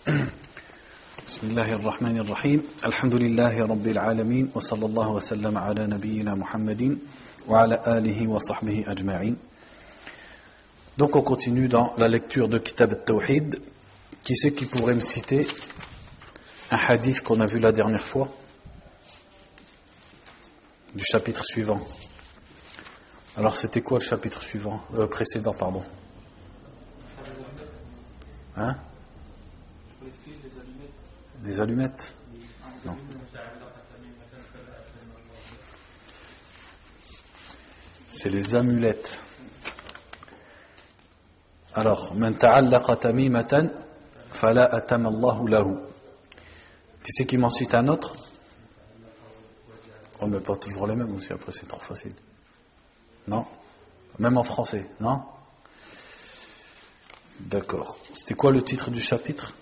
بسم الله الرحمن الرحيم الحمد لله رب العالمين وصلى الله وسلم على نبينا محمد وعلى آله وصحبه أجمعين. Donc on continue dans la lecture de Kitab al-Tawhid. Qui c'est qui pourrait me citer un hadith qu'on a vu la dernière fois du chapitre suivant? Alors c'était quoi le chapitre suivant précédent, pardon? Hein? Des allumettes? Non. C'est les amulettes. Alors, man ta'allaqa tamimatan fala atama Allahu lahu. Qui c'est qui m'en cite un autre? Oh, mais pas toujours les mêmes aussi, après c'est trop facile. Non? Même en français, non? D'accord. C'était quoi le titre du chapitre?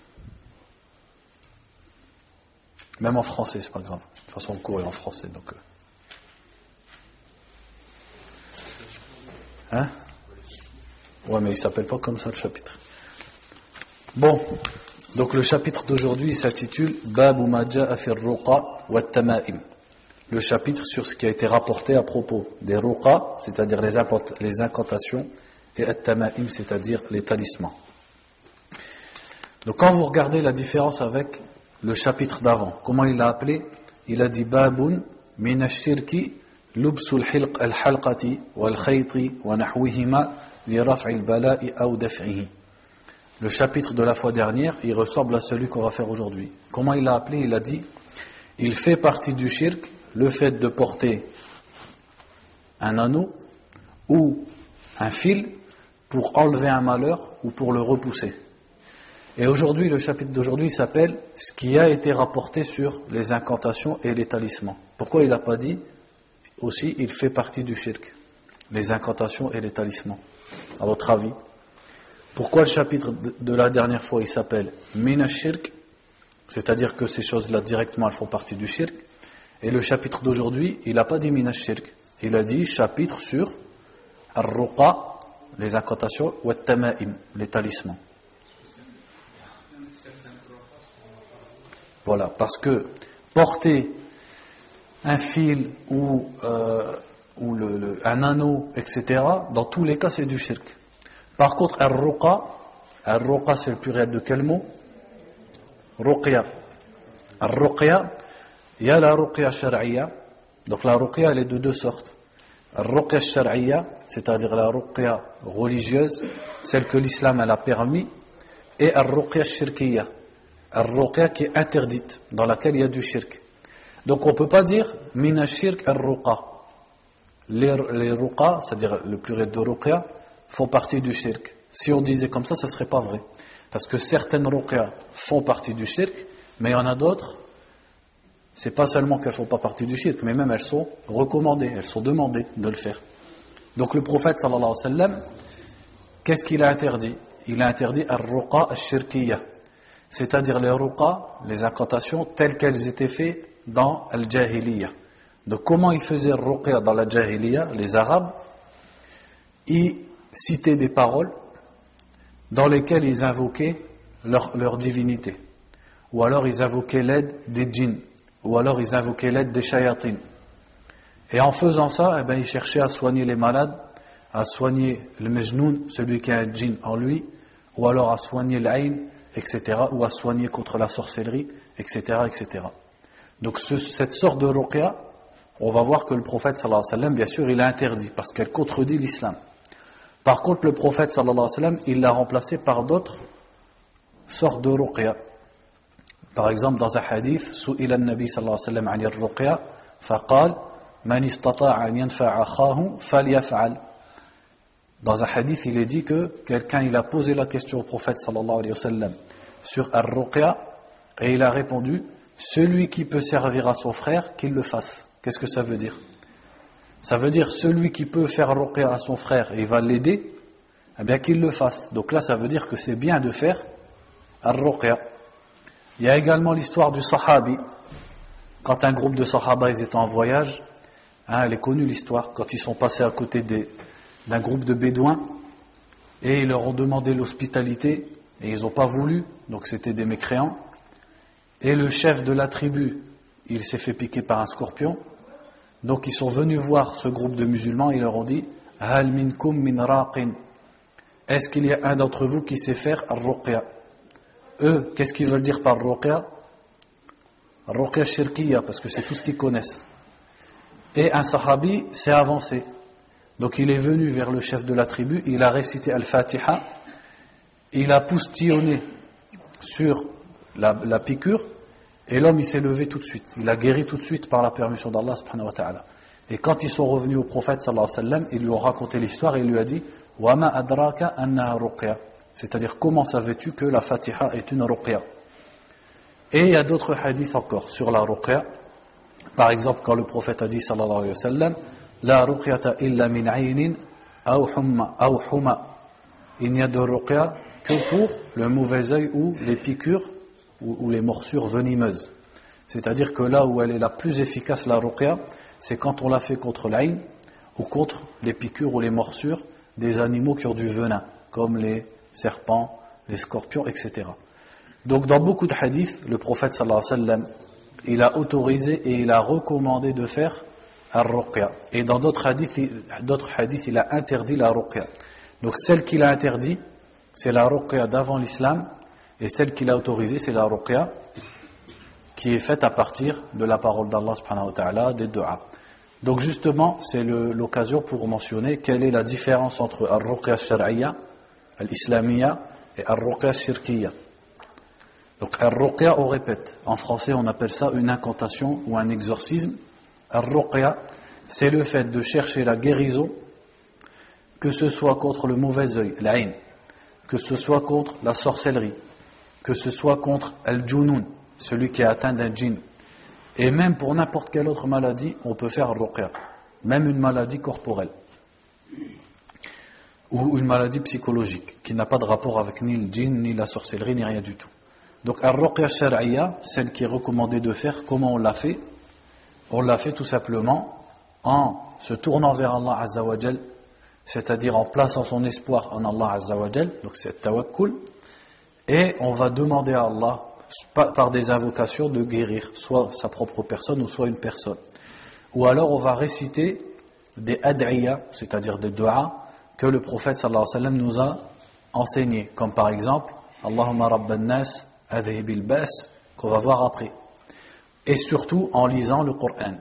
Même en français, c'est pas grave. De toute façon, le cours est en français, donc. Hein? Ouais, mais il s'appelle pas comme ça le chapitre. Bon, donc le chapitre d'aujourd'hui s'intitule Babu ma ja'a fi ar-ruqa wa at-tama'im. Le chapitre sur ce qui a été rapporté à propos des ruqa, c'est-à-dire les incantations, et at-tama'im, c'est-à-dire les talismans. Donc quand vous regardez la différence avec le chapitre d'avant, comment il l'a appelé? Il a dit Babun min ash-shirki lubsul al-halqati wal-khayti wa nahwihima li raf'i al-bala'i aw daf'ihi. Le chapitre de la fois dernière, il ressemble à celui qu'on va faire aujourd'hui. Comment il l'a appelé? Il a dit il fait partie du shirk le fait de porter un anneau ou un fil pour enlever un malheur ou pour le repousser. Et aujourd'hui, le chapitre d'aujourd'hui s'appelle ce qui a été rapporté sur les incantations et les talismans. Pourquoi il n'a pas dit aussi il fait partie du shirk, les incantations et les talismans? À votre avis, pourquoi le chapitre de la dernière fois il s'appelle Min ash-shirk, c'est-à-dire que ces choses-là directement elles font partie du shirk, et le chapitre d'aujourd'hui il n'a pas dit Min ash-shirk, il a dit chapitre sur ar-ruqa, les incantations, ou at-tama'im, les talismans. Voilà, parce que porter un fil ou un anneau, etc., dans tous les cas c'est du shirk. Par contre, ar-ruqa c'est le pluriel de quel mot? Ruqya. Ar-ruqya, il y a la ruqya shar'iyya. Donc la ruqya elle est de deux sortes. Ar-ruqya shar'iyya, c'est-à-dire la ruqya religieuse, celle que l'islam elle a permis, et ar-ruqya shirkiyya, ar-ruqya qui est interdite, dans laquelle il y a du shirk. Donc on ne peut pas dire min ash-shirk ar-ruqa. Les ruqa, c'est-à-dire le pluriel de ruqya, font partie du shirk. Si on disait comme ça ne serait pas vrai. Parce que certaines ruqya font partie du shirk, mais il y en a d'autres, c'est pas seulement qu'elles ne font pas partie du shirk, mais même elles sont recommandées, elles sont demandées de le faire. Donc le prophète sallallahu alayhi wa sallam, qu'est-ce qu'il a interdit? Il a interdit ar-ruqa ash-shirkiyya, c'est-à-dire les ruqa, les incantations telles qu'elles étaient faites dans al-jahiliya. Donc comment ils faisaient ruqya dans la jahiliya? Les Arabes, ils citaient des paroles dans lesquelles ils invoquaient leur divinité, ou alors ils invoquaient l'aide des djinns, ou alors ils invoquaient l'aide des shayatin. Et en faisant ça, ils cherchaient à soigner les malades, à soigner le majnoun, celui qui a un djinn en lui, ou alors à soigner l'ayn, etc., ou à soigner contre la sorcellerie, etc., etc. Donc cette sorte de ruqya, on va voir que le prophète sallallahu alayhi wa sallam, bien sûr, il a interdit, parce qu'elle contredit l'islam. Par contre, le prophète sallallahu alayhi wa sallam, il l'a remplacé par d'autres sortes de ruqya. Par exemple, dans un hadith, su'ila an-nabi sallallahu alayhi wa sallam 'ani ar-ruqya, faqal man istata'a an yanfa'a akhahu falyaf'al. Dans un hadith, il est dit que quelqu'un il a posé la question au prophète sallallahu alayhi wa sallam sur ar-ruqya, et il a répondu celui qui peut servir à son frère, qu'il le fasse. Qu'est-ce que ça veut dire? Ça veut dire celui qui peut faire ruqya à son frère et il va l'aider, eh bien qu'il le fasse. Donc là ça veut dire que c'est bien de faire ar-ruqya. Il y a également l'histoire du sahabi, quand un groupe de sahaba ils étaient en voyage, elle est connue l'histoire, quand ils sont passés à côté d'un groupe de bédouins et ils leur ont demandé l'hospitalité et ils n'ont pas voulu, donc c'était des mécréants. Et le chef de la tribu, il s'est fait piquer par un scorpion. Donc ils sont venus voir ce groupe de musulmans et ils leur ont dit Hal minkum min raqin. Est-ce qu'il y a un d'entre vous qui sait faire ar-ruqya? Eux, qu'est-ce qu'ils veulent dire par ruqya? Ruqya shirkiya, parce que c'est tout ce qu'ils connaissent. Et un sahabi s'est avancé. Donc il est venu vers le chef de la tribu, il a récité Al-Fatiha, il a poustillonné sur la piqûre, et l'homme il s'est levé tout de suite. Il a guéri tout de suite par la permission d'Allah subhanahu wa ta'ala. Et quand ils sont revenus au prophète sallallahu alayhi wa sallam, ils lui ont raconté l'histoire et il lui a dit Wa ma adraka annaha ruqya. C'est-à-dire, comment savais-tu que la Fatiha est une ruqya? Et il y a d'autres hadiths encore sur la ruqya. Par exemple, quand le prophète a dit sallallahu alayhi wa sallam La ruqyata illa min aynin aw huma. Il n'y a de ruqya que pour le mauvais œil ou les piqûres ou les morsures venimeuses. C'est-à-dire que là où elle est la plus efficace, la ruqya, c'est quand on la fait contre l'ayn ou contre les piqûres ou les morsures des animaux qui ont du venin, comme les serpents, les scorpions, etc. Donc dans beaucoup de hadiths, le prophète sallallahu alayhi wa sallam, il a autorisé et il a recommandé de faire ar-ruqya. Et dans d'autres hadiths, il a interdit la ruqya. Donc celle qu'il a interdit, c'est la ruqya d'avant l'islam, et celle qu'il a autorisée, c'est la ruqya qui est faite à partir de la parole d'Allah subhanahu wa ta'ala, des du'a. Donc justement, c'est l'occasion pour mentionner quelle est la différence entre ar-ruqya shar'iyya, al-islamiyya, et ar-ruqya shirkiyya. Donc ar-ruqya, on répète. En français, on appelle ça une incantation ou un exorcisme. Ar-ruqya, c'est le fait de chercher la guérison, que ce soit contre le mauvais œil, l'ayn, que ce soit contre la sorcellerie, que ce soit contre al-junun, celui qui est atteint d'un djinn. Et même pour n'importe quelle autre maladie, on peut faire ar-ruqya. Même une maladie corporelle. Ou une maladie psychologique, qui n'a pas de rapport avec ni le djinn, ni la sorcellerie, ni rien du tout. Donc ar-ruqya shar'iyya, celle qui est recommandée de faire, comment on l'a fait? On l'a fait tout simplement en se tournant vers Allah Azza wa Jal, c'est-à-dire en plaçant son espoir en Allah Azza wa Jal, donc c'est tawakkul, et on va demander à Allah par des invocations de guérir soit sa propre personne ou soit une personne. Ou alors on va réciter des ad'iyya, c'est-à-dire des du'a que le prophète sallallahu alayhi wa sallam nous a enseigné, comme par exemple Allahumma rabban nas adhibil bas, qu'on va voir après. Et surtout en lisant le Coran.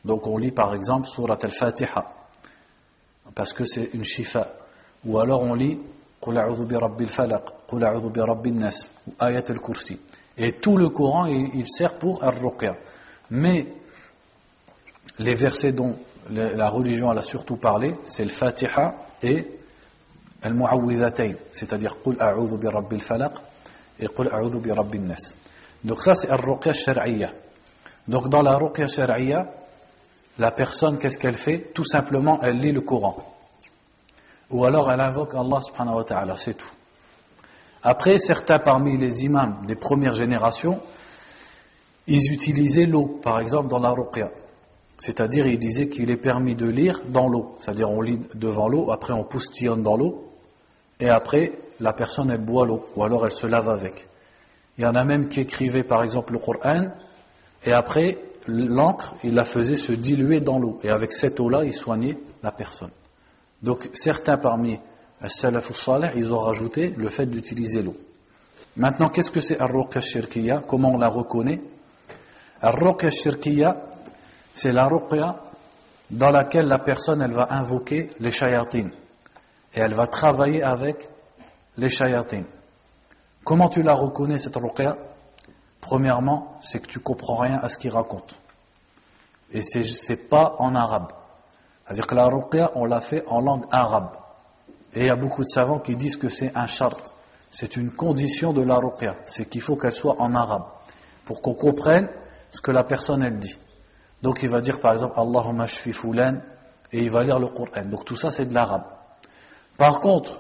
Donc on lit par exemple Surat al-Fatiha, parce que c'est une shifa. Ou alors on lit Qul a'udhu bi rabbil falaq, Qul a'udhu bi rabbin nas, ou Ayat al-Kursi. Et tout le Coran, il sert pour ar-ruqya. Mais les versets dont la religion elle a surtout parlé, c'est le Fatiha et al-Mu'awwidhatayn, c'est-à-dire Qul a'udhu bi rabbil falaq et Qul a'udhu bi rabbin nas. Donc ça c'est ar-ruqya shar'iyya. Donc dans la ruqya shar'iyya, la personne qu'est-ce qu'elle fait? Tout simplement elle lit le Coran. Ou alors elle invoque Allah subhanahu wa ta'ala, c'est tout. Après, certains parmi les imams des premières générations, ils utilisaient l'eau, par exemple dans la ruqya. C'est-à-dire, ils disaient qu'il est permis de lire dans l'eau. C'est-à-dire, on lit devant l'eau, après on poustillonne dans l'eau, et après, la personne, elle boit l'eau, ou alors elle se lave avec. Il y en a même qui écrivaient, par exemple, le Coran, et après, l'encre, il la faisait se diluer dans l'eau. Et avec cette eau-là, il soignait la personne. Donc, certains parmi as-salaf as-salih, ils ont rajouté le fait d'utiliser l'eau. Maintenant, qu'est-ce que c'est ar-ruqya shirkiyya? Comment on la reconnaît? Ar-ruqya shirkiyya, c'est la ruqya dans laquelle la personne, elle va invoquer les shayatines. Et elle va travailler avec les shayatines. Comment tu la reconnais, cette ruqya? Premièrement, c'est que tu comprends rien à ce qu'il raconte. Et c'est pas en arabe. C'est-à-dire que la ruqya, on l'a fait en langue arabe. Et il y a beaucoup de savants qui disent que c'est un shart. C'est une condition de la ruqya. C'est qu'il faut qu'elle soit en arabe. Pour qu'on comprenne ce que la personne, elle dit. Donc il va dire par exemple Allahumma shfi fulan, et il va lire le Coran. Donc tout ça, c'est de l'arabe. Par contre,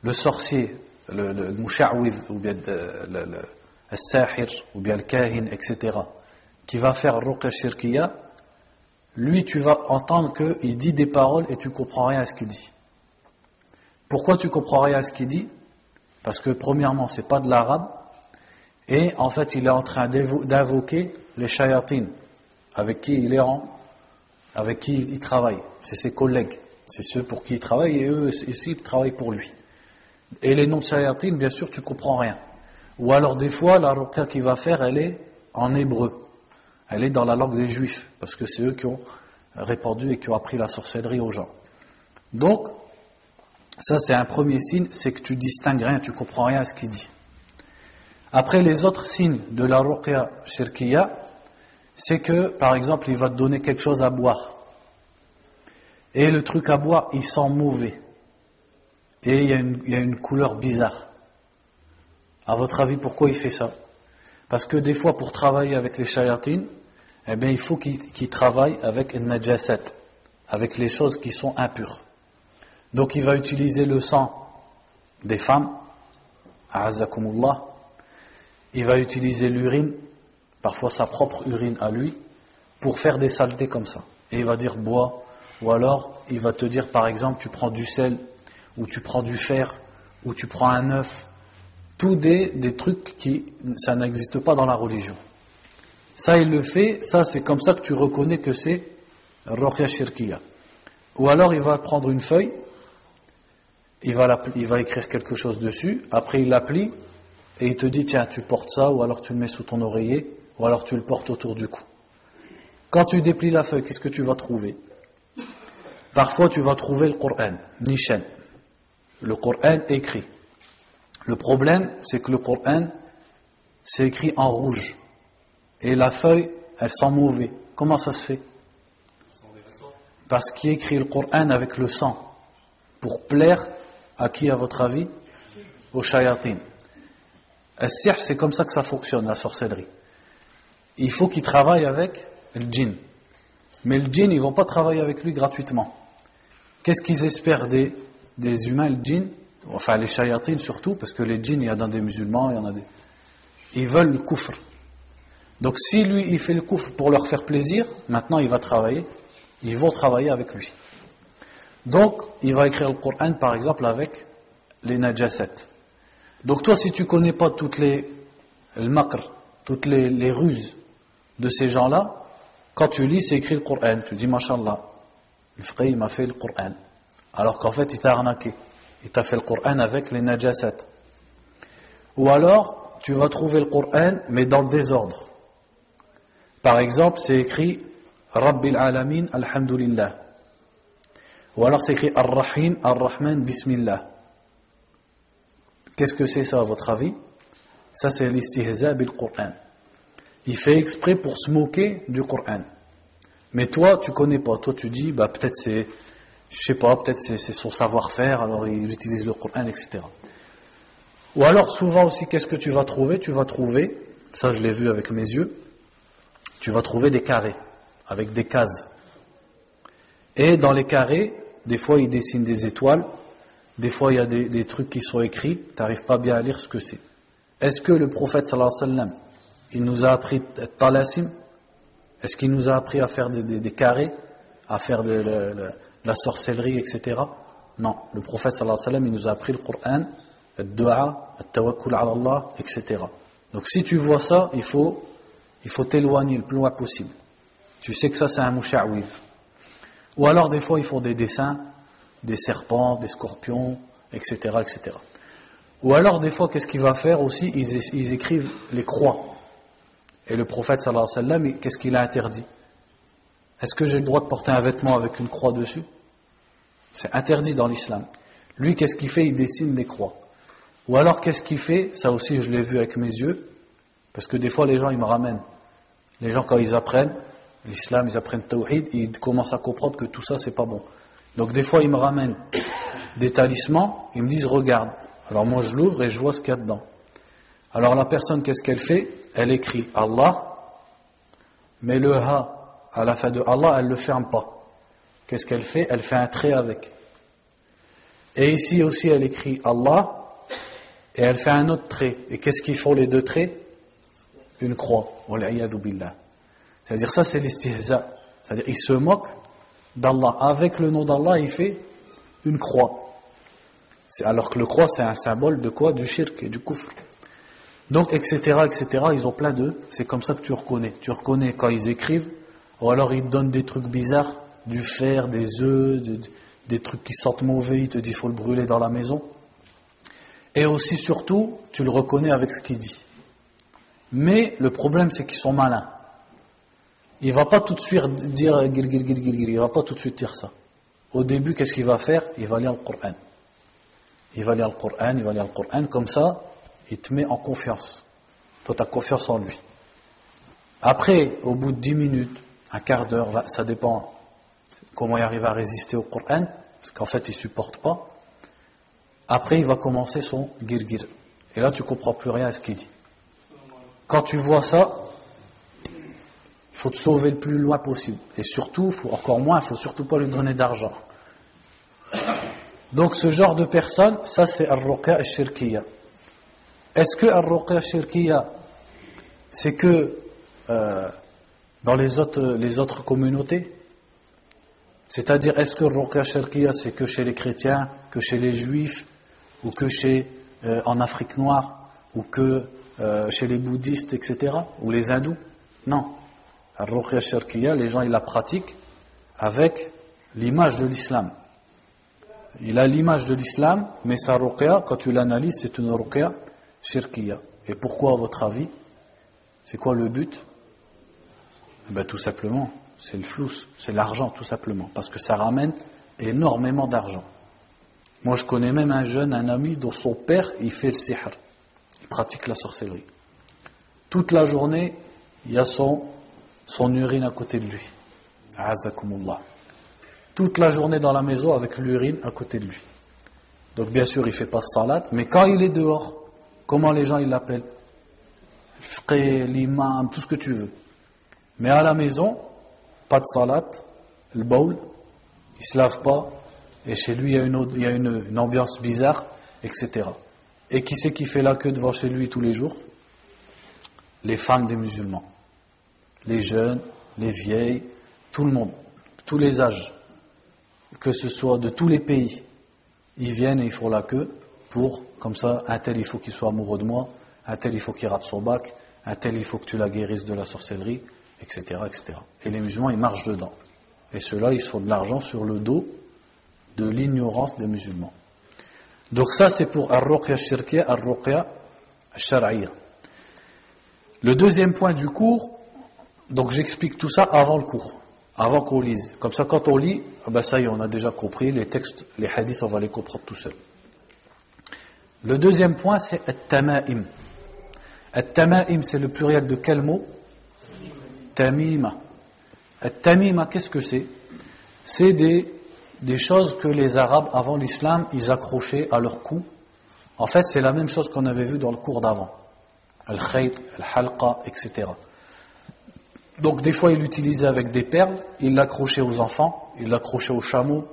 le sorcier, le musha'widh, ou bien le sahir, ou bien le kahin, etc., qui va faire ruqya shirkiyya, lui, tu vas entendre qu'il dit des paroles et tu comprends rien à ce qu'il dit. Pourquoi tu comprends rien à ce qu'il dit? Parce que premièrement, c'est pas de l'arabe, et en fait, il est en train d'invoquer les shayatines, avec qui il travaille. C'est ses collègues, c'est ceux pour qui il travaille, et eux aussi, ils travaillent pour lui. Et les noms de shayatines, bien sûr, tu comprends rien. Ou alors, des fois, la ruqya qu'il va faire, elle est en hébreu. Elle est dans la langue des juifs, parce que c'est eux qui ont répandu et qui ont appris la sorcellerie aux gens. Donc, ça c'est un premier signe, c'est que tu distingues rien, tu comprends rien à ce qu'il dit. Après, les autres signes de la ruqya shirkiya, c'est que, par exemple, il va te donner quelque chose à boire. Et le truc à boire, il sent mauvais. Et il y a une couleur bizarre. À votre avis, pourquoi il fait ça? Parce que des fois, pour travailler avec les shayatines, eh bien, il faut qu'il travaille avec une najasat, avec les choses qui sont impures. Donc, il va utiliser le sang des femmes, a'azzakumullah. Il va utiliser l'urine, parfois sa propre urine à lui, pour faire des saletés comme ça. Et il va dire bois, ou alors il va te dire par exemple tu prends du sel, ou tu prends du fer, ou tu prends un œuf. Tous des trucs qui, ça n'existe pas dans la religion. Ça il le fait, ça c'est comme ça que tu reconnais que c'est ruqya shirkiya. Ou alors il va prendre une feuille, il va écrire quelque chose dessus, après il l'aplie, et il te dit tiens tu portes ça, ou alors tu le mets sous ton oreiller, ou alors tu le portes autour du cou. Quand tu déplies la feuille, qu'est-ce que tu vas trouver? Parfois tu vas trouver le Coran, nishan, le Coran écrit. Le problème c'est que le Coran c'est écrit en rouge, et la feuille elle sent mauvais. Comment ça se fait? Parce qu'il écrit le Coran avec le sang, pour plaire à qui à votre avis? Aux shayatines. As-sihr, c'est comme ça que ça fonctionne, la sorcellerie. Il faut qu'il travaille avec le djinn. Mais le djinn, ils ne vont pas travailler avec lui gratuitement. Qu'est-ce qu'ils espèrent des humains, le djinn? Enfin, les shayatines surtout, parce que les djinns, il y en a des musulmans, il y en a des... Ils veulent le kufr. Donc si lui, il fait le kufr pour leur faire plaisir, maintenant il va travailler, ils vont travailler avec lui. Donc, il va écrire le Coran, par exemple, avec les najasat. Donc toi, si tu ne connais pas toutes les ruses de ces gens-là, quand tu lis, c'est écrit le Coran, tu dis, Mashallah, le frère, il m'a fait le Coran. Alors qu'en fait, il t'a arnaqué. Il t'a fait le Coran avec les najasat. Ou alors, tu vas trouver le Coran, mais dans le désordre. Par exemple, c'est écrit, Rabbil Alamin, Alhamdulillah. Ou alors c'est écrit Ar-Rahim, Ar-Rahman, Bismillah. Qu'est-ce que c'est ça à votre avis? Ça c'est l'istihza bil Qur'an. Il fait exprès pour se moquer du Qur'an. Mais toi tu connais pas, toi tu dis bah peut-être c'est, je sais pas, peut-être c'est son savoir-faire, alors il utilise le Qur'an, etc. Ou alors souvent aussi qu'est-ce que tu vas trouver? Tu vas trouver, ça je l'ai vu avec mes yeux, tu vas trouver des carrés avec des cases. Et dans les carrés, des fois il dessine des étoiles, des fois il y a des trucs qui sont écrits, tu n'arrives pas bien à lire ce que c'est. Est-ce que le prophète sallallahu alayhi wa sallam, il nous a appris talasim? Est-ce qu'il nous a appris à faire des carrés, à faire de la sorcellerie, etc.? Non, le prophète sallallahu alayhi wa sallam, il nous a appris le Coran, le dua, le tawakkul ala Allah, etc. Donc si tu vois ça, il faut t'éloigner le plus loin possible. Tu sais que ça c'est un musha'widh. Ou alors des fois ils font des dessins, des serpents, des scorpions, etc., etc. Ou alors des fois qu'est-ce qu'il va faire aussi? Ils écrivent les croix. Et le prophète sallallahu alayhi wa sallam, qu'est-ce qu'il a interdit? Est-ce que j'ai le droit de porter un vêtement avec une croix dessus? C'est interdit dans l'islam. Lui qu'est-ce qu'il fait? Il dessine les croix. Ou alors qu'est-ce qu'il fait? Ça aussi je l'ai vu avec mes yeux, parce que des fois les gens ils me ramènent. Les gens quand ils apprennent l'islam, ils apprennent tawhid, ils commencent à comprendre que tout ça c'est pas bon. Donc des fois ils me ramènent des talismans, ils me disent regarde. Alors moi je l'ouvre et je vois ce qu'il y a dedans. Alors la personne qu'est-ce qu'elle fait? Elle écrit Allah, mais le ha à la fin de Allah elle le ferme pas. Qu'est-ce qu'elle fait? Elle fait un trait avec. Et ici aussi elle écrit Allah et elle fait un autre trait. Et qu'est-ce qu'ils font les deux traits? Une croix. Wal'iyadhu billah. C'est-à-dire ça c'est l'istihza. C'est-à-dire il se moque d'Allah. Avec le nom d'Allah il fait une croix. Alors que le croix, c'est un symbole de quoi? Du shirk et du kufr. Donc, etc., ils ont plein de... C'est comme ça que tu reconnais. Tu reconnais quand ils écrivent, ou alors ils te donnent des trucs bizarres, du fer, des œufs, des trucs qui sentent mauvais, ils te disent qu'il faut le brûler dans la maison. Et aussi, surtout, tu le reconnais avec ce qu'il dit. Mais le problème, c'est qu'ils sont malins. Il ne va pas tout de suite dire il va pas tout de suite dire ça. Au début, qu'est-ce qu'il va faire? Il va lire le Coran. Il va lire le Coran, comme ça, il te met en confiance. Toi, tu as confiance en lui. Après, au bout de 10 minutes, un quart d'heure, ça dépend comment il arrive à résister au Coran, parce qu'en fait, il ne supporte pas. Après, il va commencer son girgir. Et là, tu ne comprends plus rien à ce qu'il dit. Quand tu vois ça, il faut te sauver le plus loin possible. Et surtout, encore moins, il ne faut surtout pas lui donner d'argent. Donc, ce genre de personne, ça c'est al-ruqya al-shirkiya. Est-ce que al-ruqya al-shirkiya, c'est que dans les autres communautés? C'est-à-dire, est-ce que al-ruqya al-shirkiya, c'est que chez les chrétiens, que chez les juifs, ou que en Afrique noire, ou que chez les bouddhistes, etc., ou les hindous? Non. Al-ruqya al-shirkiya, les gens ils la pratiquent avec l'image de l'islam. Il a l'image de l'islam, mais sa ruqya, quand tu l'analyses, c'est une ruqya shirkiya. Et pourquoi, à votre avis? C'est quoi le but? Tout simplement, c'est le flous, c'est l'argent, tout simplement. Parce que ça ramène énormément d'argent. Moi, je connais même un ami dont son père, il fait le sihr. Il pratique la sorcellerie. Toute la journée, il y a son urine à côté de lui. A'azakumullah. Toute la journée dans la maison avec l'urine à côté de lui. Donc bien sûr il ne fait pas salat, mais quand il est dehors, comment les gens ils l'appellent? Frère, l'imam, tout ce que tu veux. Mais à la maison, pas de salat, le bowl, il ne se lave pas, et chez lui il y a une ambiance bizarre, etc. Et qui c'est qui fait la queue devant chez lui tous les jours? Les femmes des musulmans. Les jeunes, les vieilles, tout le monde, tous les âges. Que ce soit de tous les pays, ils viennent et ils font la queue pour, comme ça, un tel il faut qu'il soit amoureux de moi, un tel il faut qu'il rate son bac, un tel il faut que tu la guérisses de la sorcellerie, etc., etc. Et les musulmans ils marchent dedans. Et ceux-là ils se font de l'argent sur le dos de l'ignorance des musulmans. Donc ça c'est pour ar-ruqya shirkiya, ar-ruqya shar'iyya. Le deuxième point du cours, donc j'explique tout ça avant le cours. Avant qu'on lise. Comme ça, quand on lit, ça y est, on a déjà compris, les textes, les hadiths, on va les comprendre tout seul. Le deuxième point, c'est at-tama'im. At-tama'im, c'est le pluriel de quel mot? Tamima. At-tamima, qu'est-ce que c'est? C'est des choses que les Arabes, avant l'islam, ils accrochaient à leur cou. En fait, c'est la même chose qu'on avait vu dans le cours d'avant. Al-khayt, al-halqa, etc. Donc des fois il l'utilisait avec des perles, il l'accrochait aux enfants, il l'accrochait aux chameaux,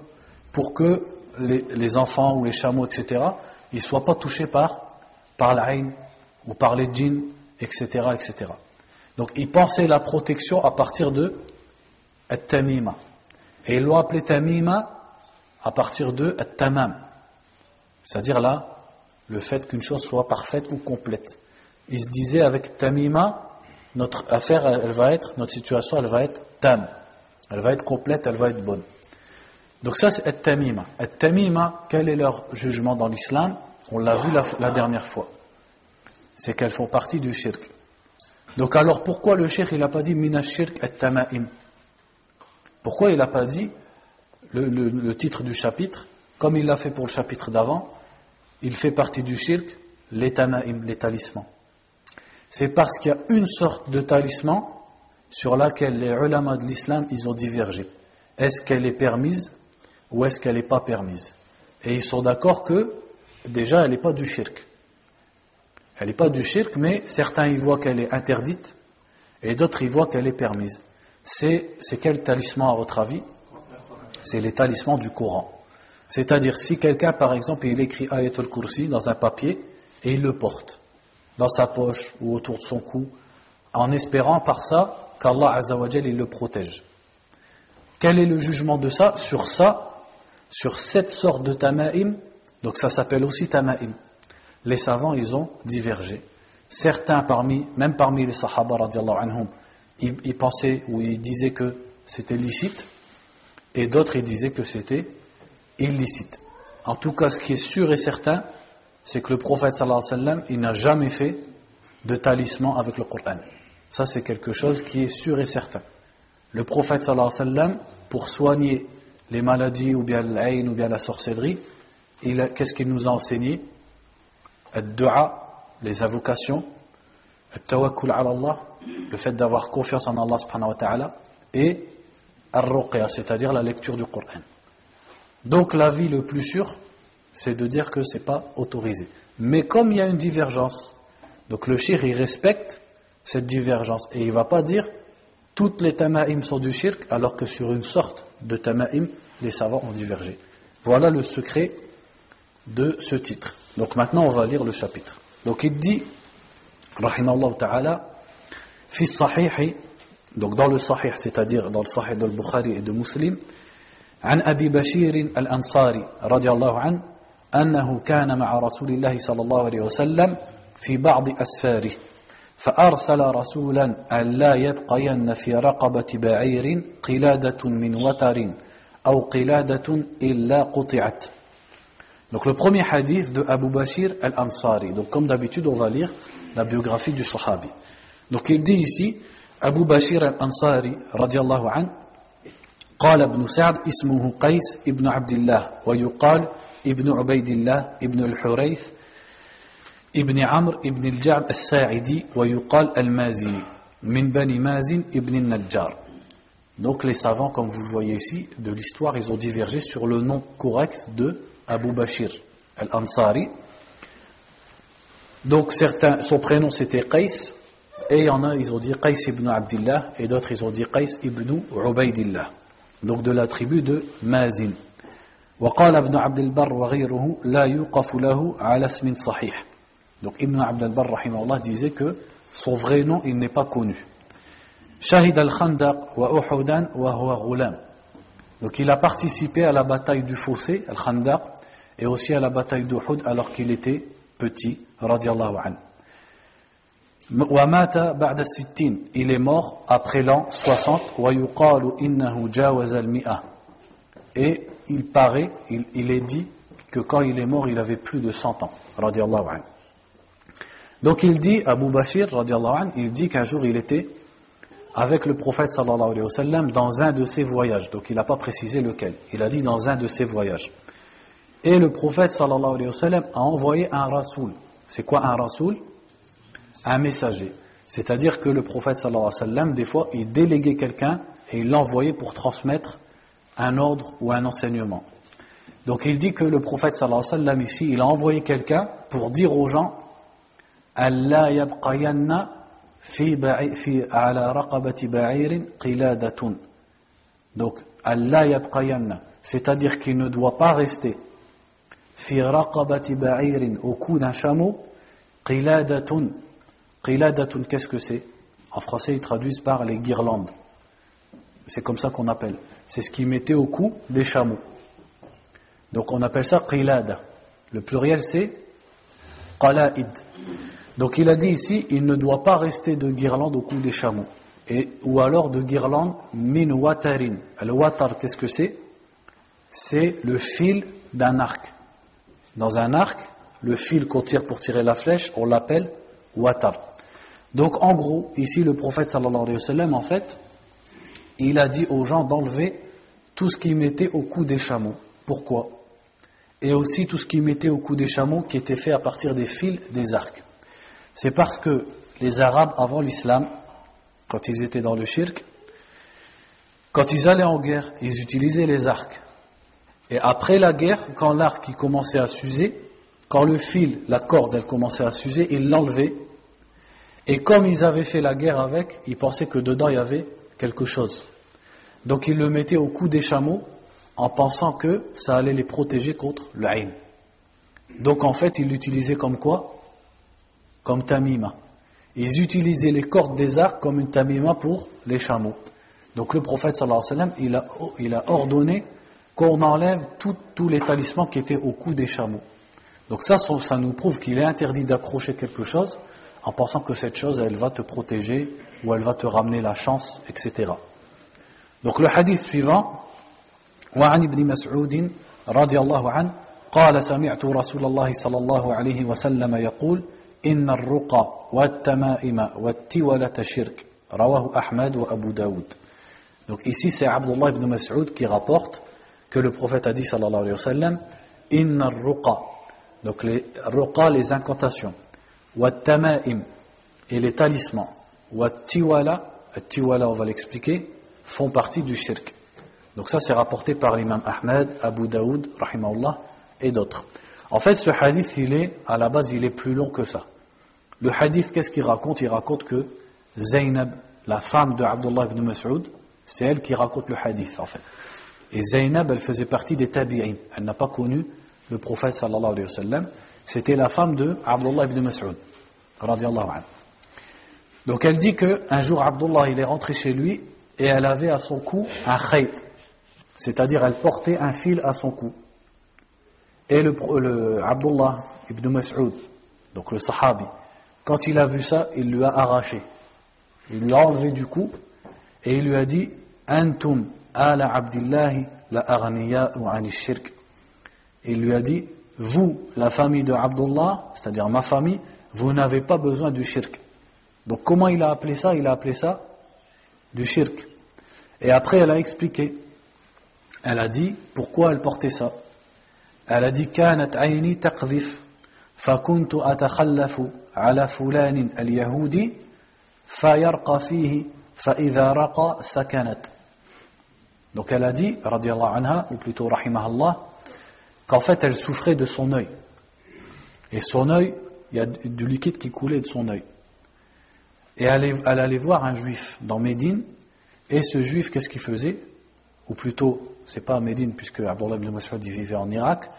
pour que les enfants ou les chameaux, etc., ils ne soient pas touchés par l'aïn ou par les djinns, etc., etc. Donc ils pensaient la protection à partir de at-tamima. Et ils l'ont appelé tamima à partir de at-tamam. C'est-à-dire là, le fait qu'une chose soit parfaite ou complète. Ils se disaient avec tamima, notre affaire, notre situation, elle va être tam. Elle va être complète, elle va être bonne. Donc ça, c'est at-tamima. At-tamima, quel est leur jugement dans l'islam? On l'a vu la dernière fois. C'est qu'elles font partie du shirk. Donc alors, pourquoi le shirk, il n'a pas dit mina shirk at-tama'im? Pourquoi il n'a pas dit le titre du chapitre, comme il l'a fait pour le chapitre d'avant, il fait partie du shirk, les tama'im, les talismans. C'est parce qu'il y a une sorte de talisman sur laquelle les ulama de l'islam ils ont divergé. Est-ce qu'elle est permise ou est-ce qu'elle n'est pas permise? Et ils sont d'accord que déjà elle n'est pas du shirk. Elle n'est pas du shirk, mais certains y voient qu'elle est interdite et d'autres y voient qu'elle est permise. C'est quel talisman à votre avis? C'est les talismans du Coran. C'est-à-dire si quelqu'un par exemple il écrit Ayatul Kursi dans un papier et il le porte dans sa poche ou autour de son cou, en espérant par ça qu'Allah Azza wa Jal il le protège. Quel est le jugement de ça? Sur cette sorte de tama'im, Donc ça s'appelle aussi tama'im. Les savants, ils ont divergé. Certains même parmi les sahaba radiallahu anhum, ils pensaient ou ils disaient que c'était licite, et d'autres ils disaient que c'était illicite. En tout cas, ce qui est sûr et certain, c'est que le prophète sallallahu alayhi wa sallam, il n'a jamais fait de talisman avec le Coran. Ça, c'est quelque chose qui est sûr et certain. Le prophète sallallahu alayhi wa sallam, pour soigner les maladies ou bien l'ayn ou bien la sorcellerie, qu'est-ce qu'il nous a enseigné? Ad-du'a, les invocations, at-tawakkul ala Allah, le fait d'avoir confiance en Allah subhanahu wa ta'ala, et ar-ruqya, c'est-à-dire la lecture du Coran. Donc l'avis le plus sûr, c'est de dire que c'est pas autorisé. Mais comme il y a une divergence, donc le shirk il respecte cette divergence et il va pas dire toutes les tama'im sont du shirk, alors que sur une sorte de tama'im, les savants ont divergé. Voilà le secret de ce titre. Donc maintenant on va lire le chapitre. Donc il dit, rahimahullah ta'ala, fi sahih, donc dans le sahih, c'est-à-dire dans le sahih de Bukhari et de Muslim, عن أبي بشير الأنصاري رضي الله عنه أنه كان مع رسول الله صلى الله عليه وسلم في بعض أسفاره فأرسل رسولا ألا يبقين في رقبة بعير قلادة من وتر أو قلادة إلا قطعت. Donc le premier hadith de Abu Bashir al-Ansari. Donc comme d'habitude on va lire la biographie du sahabi. Donc il dit ici Abu Bashir al-Ansari radiallahu anhu قال ابن سعد اسمه قيس ابن عبد الله ويقال ابن عبيد الله ابن الحريث ابن عمرو ابن الجعد الساعدي ويقال المازني من بني مازن ابن النجار. Donc les savants, comme vous le voyez ici, de l'histoire, ils ont divergé sur le nom correct de Abu Bashir al-Ansari. Donc certains, son prénom c'était Qais, et il y en a, ils ont dit Qais ibn Abdillah, et d'autres ils ont dit Qais ibn Ubaydillah. Donc de la tribu de Mazin. وقال ابن عبد البر وغيره لا يوقف له على اسم صحيح. Donc Ibn Abd al-Barr rahimahullah disait que son vrai nom il n'est pas connu. شهد الخندق وأحدا وهو غلام. Donc il a participé à la bataille du fossé, al-Khandaq, et aussi à la bataille d'Uhud alors qu'il était petit, radiyallahu anhu. ومات بعد الستين, il est mort après l'an 60, ويقال إنه جاوز المئة, et il paraît, il est dit que quand il est mort il avait plus de 100 ans, radiyallahu anhu. Donc il dit, Abu Bashir radiyallahu anhu, il dit qu'un jour il était avec le prophète sallallahu alayhi wa sallam dans un de ses voyages. Donc il n'a pas précisé lequel, il a dit dans un de ses voyages, et le prophète sallallahu alayhi wa sallam a envoyé un rasoul. C'est quoi un rasoul? Un messager. C'est-à-dire que le prophète sallallahu alayhi wa sallam, des fois, il déléguait quelqu'un et il l'envoyait pour transmettre un ordre ou un enseignement. Donc il dit que le prophète sallallahu alayhi wa sallam ici, il a envoyé quelqu'un pour dire aux gens Allah yabqayanna fi ala raqabati ba'irin qiladatun. Donc Allah yabqayanna, c'est-à-dire qu'il ne doit pas rester fi raqabati ba'irin, au cou d'un chameau, qiladatun. Qiladatun, qu'est-ce que c'est? En français, ils traduisent par les guirlandes. C'est comme ça qu'on appelle. C'est ce qu'ils mettaient au cou des chameaux. Donc on appelle ça qilada. Le pluriel c'est qala'id. Donc il a dit ici, il ne doit pas rester de guirlande au cou des chameaux. Ou alors de guirlande min watarin. Le watar, qu'est-ce que c'est? C'est le fil d'un arc. Dans un arc, le fil qu'on tire pour tirer la flèche, on l'appelle watar. Donc en gros, ici le prophète sallallahu alayhi wa sallam, en fait, il a dit aux gens d'enlever tout ce qu'ils mettaient au cou des chameaux. Pourquoi? Et aussi tout ce qu'ils mettaient au cou des chameaux qui était fait à partir des fils des arcs. C'est parce que les Arabes avant l'islam, quand ils étaient dans le shirk, quand ils allaient en guerre, ils utilisaient les arcs. Et après la guerre, quand l'arc il commençait à s'user, quand le fil, la corde, elle commençait à s'user, ils l'enlevaient. Et comme ils avaient fait la guerre avec, ils pensaient que dedans il y avait quelque chose. Donc ils le mettaient au cou des chameaux en pensant que ça allait les protéger contre le ayn. Donc en fait ils l'utilisaient comme quoi? Comme tamima. Ils utilisaient les cordes des arcs comme une tamima pour les chameaux. Donc le prophète sallallahu alayhi wa sallam, il a ordonné qu'on enlève tous les talismans qui étaient au cou des chameaux. Donc ça nous prouve qu'il est interdit d'accrocher quelque chose en pensant que cette chose, elle va te protéger ou elle va te ramener la chance, etc. Donc le hadith suivant, وعن ابن مسعود رضي الله عنه قال سمعت رسول الله صلى الله عليه وسلم يقول إن الرقى والتمائم والتولة شرك رواه أحمد وأبو داود. Donc ici c'est Abdullah ibn Mas'ud qui rapporte que le prophète a dit sallallahu alayhi wa sallam inna ar-ruqa, donc les ruqa, les incantations, wa tamaim, et les talismans, wa tiwala, on va l'expliquer, font partie du shirk. Donc ça c'est rapporté par l'imam Ahmed, Abu Daoud, rahimahullah, et d'autres. En fait ce hadith à la base il est plus long que ça. Le hadith qu'est-ce qu'il raconte? Il raconte que Zaynab, la femme de Abdullah ibn Mas'ud, c'est elle qui raconte le hadith en fait. Et Zaynab, elle faisait partie des tabi'in. Elle n'a pas connu le prophète sallallahu alayhi wa sallam. C'était la femme de Abdullah ibn Mas'ud, radiyallahu anhu. Donc elle dit qu'un jour Abdullah il est rentré chez lui et elle avait à son cou un khayt, c'est-à-dire elle portait un fil à son cou. Et le Abdullah ibn Mas'ud, donc le sahabi, quand il a vu ça, il lui a arraché. Il lui a enlevé du cou et il lui a dit Antum ala Abdillahi la aghniya'u 'ani shirk. Il lui a dit vous, la famille de Abdullah, c'est-à-dire ma famille, vous n'avez pas besoin du shirk. Donc comment il a appelé ça? Il a appelé ça du shirk. Et après elle a expliqué. Elle a dit pourquoi elle portait ça. Elle a dit كانت عيني تقذف فكنت أتخلف على فلان اليهودي فيرقى فيه فإذا رقى سكنت. Donc elle a dit, radiyallahu anha, ou plutôt rahimahullah, qu'en fait elle souffrait de son œil. Et son œil, il y a du liquide qui coulait de son œil. Et elle allait voir un juif dans Médine, et ce juif, qu'est-ce qu'il faisait? Ou plutôt, c'est pas à Médine, puisque Abdullah ibn Mas'ud vivait en Irak,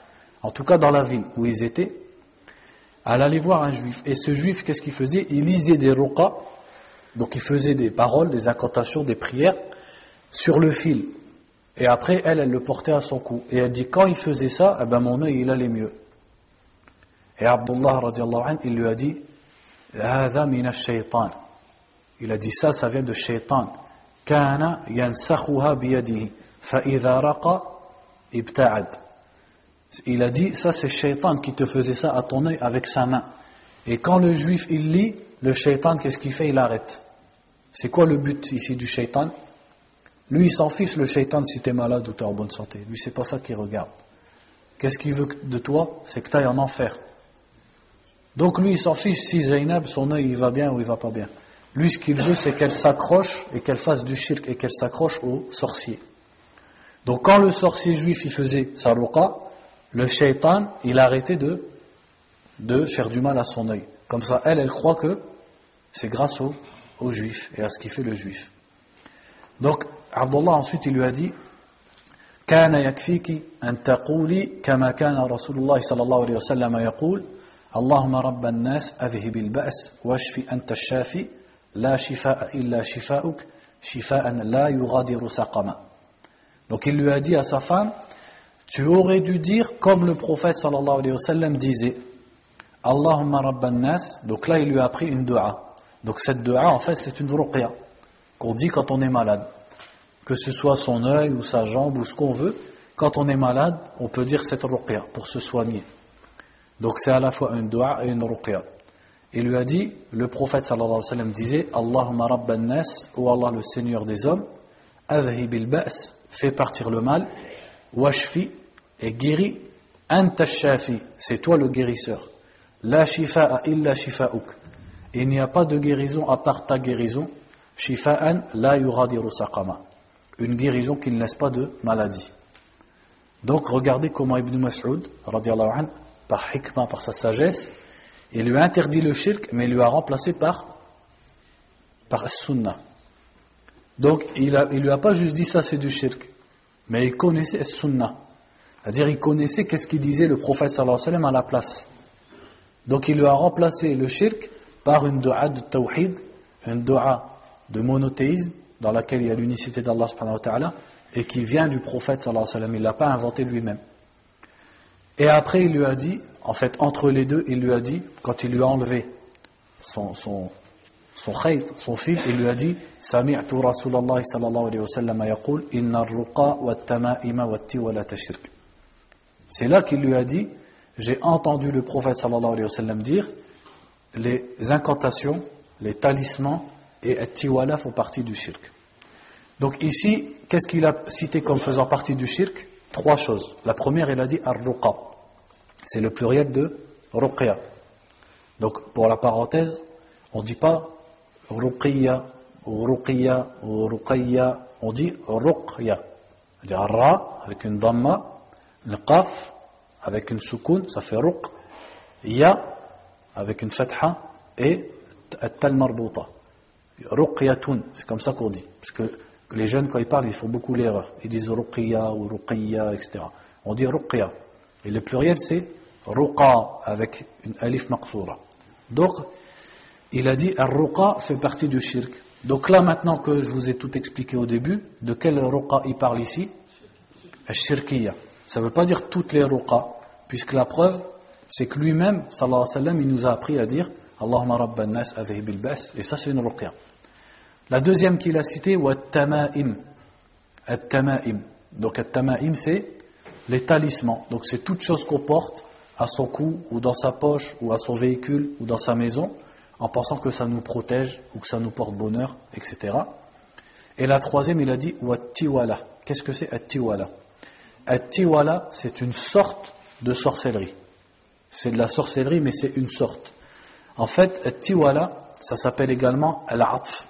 en tout cas dans la ville où ils étaient, elle allait voir un juif. Et ce juif, qu'est-ce qu'il faisait? Il lisait des ruqa, donc il faisait des paroles, des incantations, des prières, sur le fil. Et après, elle le portait à son cou. Et elle dit, quand il faisait ça, eh ben mon œil, il allait mieux. Et Abdullah, radiallahu anhu, il lui a dit, هذا من الشيطان. Il a dit ça vient de shaitan. كان ينسخها بيده فإذا رقى ابتعد. Il a dit, ça c'est shaitan qui te faisait ça à ton œil avec sa main. Et quand le juif il lit, le shaitan, qu'est-ce qu'il fait? Il arrête. C'est quoi le but ici du shaitan? Lui il s'en fiche, le shaitan, si tu es malade ou tu es en bonne santé. Lui c'est pas ça qu'il regarde. Qu'est-ce qu'il veut de toi? C'est que tu ailles en enfer. Donc lui il s'en fiche si Zaynab, son œil il va bien ou il va pas bien. Lui ce qu'il veut c'est qu'elle s'accroche et qu'elle fasse du shirk et qu'elle s'accroche au sorcier. Donc quand le sorcier juif il faisait sa ruqa, le shaitan il arrêtait de faire du mal à son œil. Comme ça elle croit que c'est grâce au juif et à ce qu'il fait le juif. Donc Abdullah ensuite il lui a dit كان يكفيك أن تقولي كما كان رسول الله صلى الله عليه وسلم يقول اللهم رب الناس أذهب البأس واشفي أنت الشافي لا شفاء إلا شفاؤك شفاء لا يغادر سقما. Donc il lui a dit à sa femme, tu aurais dû dire comme le prophète sallallahu alayhi wa sallam disait Allahumma rabban nas. Donc là il lui a appris une dua. Donc cette dua en fait c'est une ruqya qu'on dit quand on est malade, que ce soit son œil ou sa jambe ou ce qu'on veut. Quand on est malade on peut dire cette ruqya pour se soigner. Donc c'est à la fois une dua et une ruqya. Il lui a dit, le prophète sallallahu alayhi wa sallam disait Allahumma rabban nas, ô Allah le Seigneur des hommes, adhibil ba's, fais partir le mal, washfi, et guéris, anta shafi, c'est toi le guérisseur, la shifa'a illa shifa'uk, il n'y a pas de guérison à part ta guérison, shifa'an la yughadiru saqama, une guérison qui ne laisse pas de maladie. Donc regardez comment Ibn Mas'ud radiyallahu anhu, par hikmah, par sa sagesse, il lui a interdit le shirk, mais il lui a remplacé par sunnah. Donc il lui a pas juste dit ça c'est du shirk, mais il connaissait sunnah. C'est-à-dire il connaissait qu'est-ce qu'il disait le prophète sallallahu alayhi wa sallam à la place. Donc il lui a remplacé le shirk par une dua de tawhid, une dua de monothéisme, dans laquelle il y a l'unicité d'Allah subhanahu wa ta'ala, et qui vient du prophète sallallahu alayhi wa sallam, il ne l'a pas inventé lui-même. Et après il lui a dit, en fait entre les deux, il lui a dit, quand il lui a enlevé son khayt, son fil, il lui a dit Sami'tu Rasulallah sallallahu alayhi wa sallam yaqul inna ar-ruqa wa at-tama'ima wa at-tiwalata shirk. C'est là qu'il lui a dit, j'ai entendu le prophète sallallahu alayhi wa sallam dire, les incantations, les talismans et at-tiwala font partie du shirk. Donc ici, qu'est-ce qu'il a cité comme faisant partie du shirk? 3 choses. La première, il a dit ar-ruqa. C'est le pluriel de ruqya. Donc pour la parenthèse, on ne dit pas ruqya ou ruqya ou ruqya, on dit ruqya. C'est-à-dire ra avec une damma, le qaf avec une soukoun, ça fait ruq, ya avec une fatha et at-tal marbuta. Ruqyatun, c'est comme ça qu'on dit. Parce que les jeunes, quand ils parlent, ils font beaucoup l'erreur. Ils disent ruqya ou ruqya, etc. On dit ruqya. Et le pluriel, c'est ruqa avec une alif maqsoura. Donc, il a dit ar-ruqa fait partie du shirk. Donc là, maintenant que je vous ai tout expliqué au début, de quel ruqa il parle ici? Al-shirkiyya. Ça ne veut pas dire toutes les ruqa, puisque la preuve, c'est que lui-même, sallallahu alayhi wa sallam, il nous a appris à dire Allahumma rabban nas adhibil ba's, et ça c'est une ruqya. La deuxième qu'il a citée, wa at-tama'im. At-tama'im. Donc at-tama'im, c'est les talismans. Donc c'est toute chose qu'on porte à son cou, ou dans sa poche, ou à son véhicule, ou dans sa maison, en pensant que ça nous protège, ou que ça nous porte bonheur, etc. Et la troisième, il a dit wa at-tiwala. Qu'est-ce que c'est at-tiwala? At-tiwala, c'est une sorte de sorcellerie. C'est de la sorcellerie, mais c'est une sorte. En fait, at-tiwala, ça s'appelle également al-atf.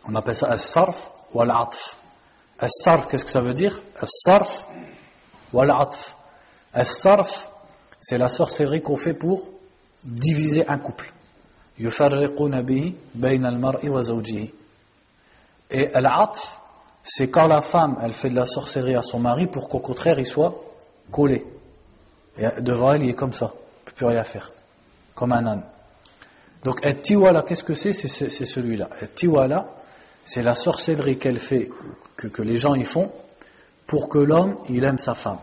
On appelle ça al-sarf ou al-atf. Al-sarf, qu'est-ce que ça veut dire? Al-sarf ou al-atf. Al-sarf, c'est la sorcellerie qu'on fait pour diviser un couple. Yufarriquna bihi bayna al-mar'i wa zawjihi. Et al-atf, c'est quand la femme, elle fait de la sorcellerie à son mari pour qu'au contraire, il soit collé. Et devant elle, il est comme ça. Il ne peut plus rien faire. Comme un âne. Donc, at-tiwala, qu'est-ce que c'est? C'est celui-là. At-tiwala, c'est la sorcellerie qu'elle fait, que les gens y font, pour que l'homme, il aime sa femme.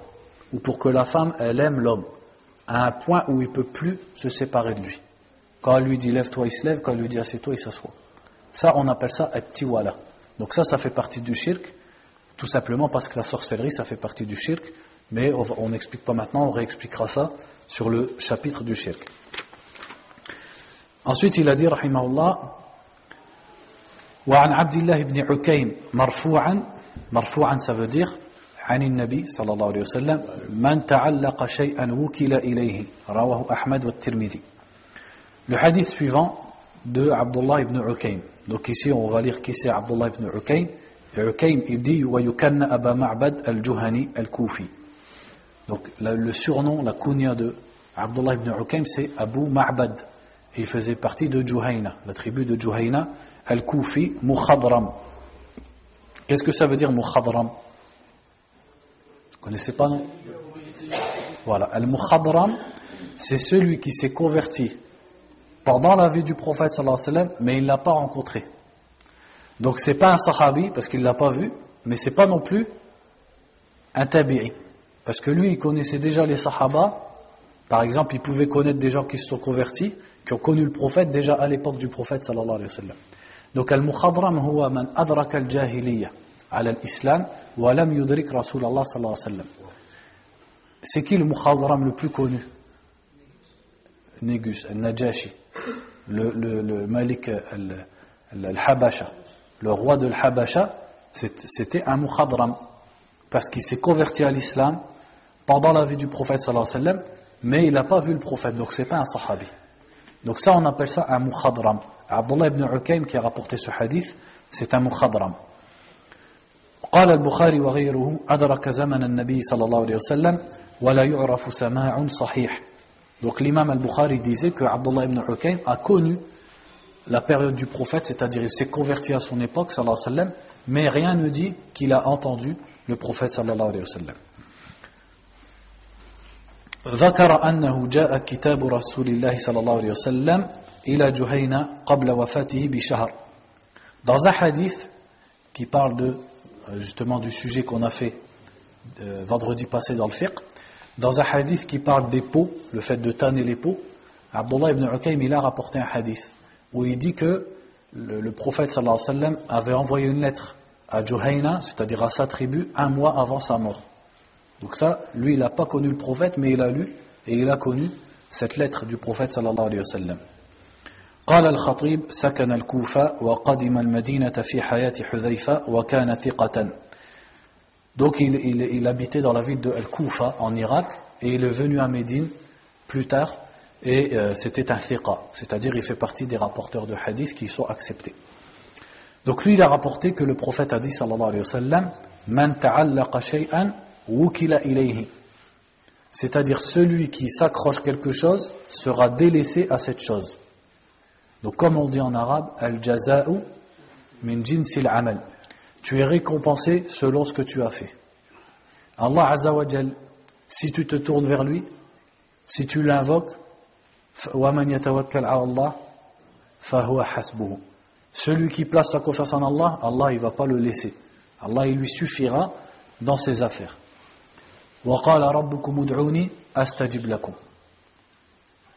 Ou pour que la femme, elle aime l'homme. À un point où il ne peut plus se séparer de lui. Quand elle lui dit lève-toi, il se lève. Quand elle lui dit assieds-toi, il s'assoit. Ça, on appelle ça at-tiwala. Donc ça fait partie du shirk, tout simplement parce que la sorcellerie, ça fait partie du shirk, mais on n'explique pas maintenant, on réexpliquera ça sur le chapitre du shirk. Ensuite, il a dit, rahimahullah, وعن عبد الله بن عكيم مرفوعا ça veut dire عن النبي صلى الله عليه وسلم من تعلق شيئا وكل إليه رواه أحمد والترمذي. Le hadith suivant de Abdullah ibn Ukaym. Donc ici on va lire qui c'est Abdullah ibn Ukaym. Et Ukaym il dit وَيُكَنَّ أَبَا مَعْبَدْ الْجُهَنِي الْكُوفِي. Donc le surnom, la kunya de Abdullah ibn Ukaym, c'est Abu Ma'bad. Et il faisait partie de Juhayna, la tribu de Juhayna al-Koufi, Mukhadram. Qu'est-ce que ça veut dire Mukhadram? Vous ne connaissez pas, non? Voilà, al-Mukhadram, c'est celui qui s'est converti pendant la vie du prophète sallallahu alayhi wa sallam, mais il ne l'a pas rencontré. Donc c'est pas un sahabi parce qu'il ne l'a pas vu, mais c'est pas non plus un tabi'i. Parce que lui, il connaissait déjà les sahaba. Par exemple, il pouvait connaître des gens qui se sont convertis, qui ont connu le prophète déjà à l'époque du prophète sallallahu alayhi wa sallam. Donc al-Mukhadram huwa man adraka al-jahiliya ala al-islam wa lam yudrik Rasulallah sallallahu alayhi wa sallam. C'est qui le Mukhadram le plus connu? Négus, al-Najashi, le Malik al-Habasha, le roi de l'Habasha, c'était un Mukhadram, parce qu'il s'est converti à l'islam pendant la vie du prophète sallallahu alayhi wa sallam, mais il n'a pas vu le prophète, donc c'est pas un sahabi. Donc ça on appelle ça un Mukhadram. Abdullah ibn Ukaym qui a rapporté ce hadith, c'est un Mukhadram. قال البخاري وغيره أدرك زمن النبي صلى الله عليه وسلم ولا يعرف سماع صحيح. Donc l'imam al-Bukhari disait que Abdullah ibn Ukaym a connu la période du prophète, c'est-à-dire il s'est converti à son époque, sallallahu alayhi wa sallam, mais rien ne dit qu'il a entendu le prophète, sallallahu alayhi wa sallam. ذكر أنه جاء كتاب رسول الله صلى الله عليه وسلم إلى جهينة قبل وفاته بشهر. Dans un hadith qui parle de justement du sujet qu'on a fait vendredi passé dans le fiqh, dans un hadith qui parle des peaux, le fait de tanner les peaux, Abdullah ibn Ukaym il a rapporté un hadith où il dit que le prophète sallallahu alayhi wa sallam avait envoyé une lettre à Juhayna, c'est-à-dire à sa tribu, un mois avant sa mort. Donc ça, lui il n'a pas connu le prophète, mais il a lu et il a connu cette lettre du prophète sallallahu alayhi wa sallam. قال الخطيب سكن الكوفة وقدم المدينة في حياة حذيفة وكان ثقة. Donc il habitait dans la ville de Al-Koufa en Irak et il est venu à Médine plus tard et c'était un thiqa, c'est-à-dire il fait partie des rapporteurs de hadith qui sont acceptés. Donc lui il a rapporté que le prophète a dit sallallahu alayhi wa sallam man ta'allaqa shay'an wukila ilayhi, c'est-à-dire celui qui s'accroche quelque chose sera délaissé à cette chose. Donc comme on dit en arabe al-jaza'u min jinsil amal, tu es récompensé selon ce que tu as fait. Allah Azza wa Jal, si tu te tournes vers lui, si tu l'invoques, وَمَنْ يَتَوَكَّلْ عَلَى اللَّهِ فَهُوَ حَسْبُهُ, celui qui place sa confiance en Allah, Allah il ne va pas le laisser. Allah il lui suffira dans ses affaires. وَقَالَ رَبُّكُمُ ادْعُونِي أَسْتَجِبْ لَكُمْ,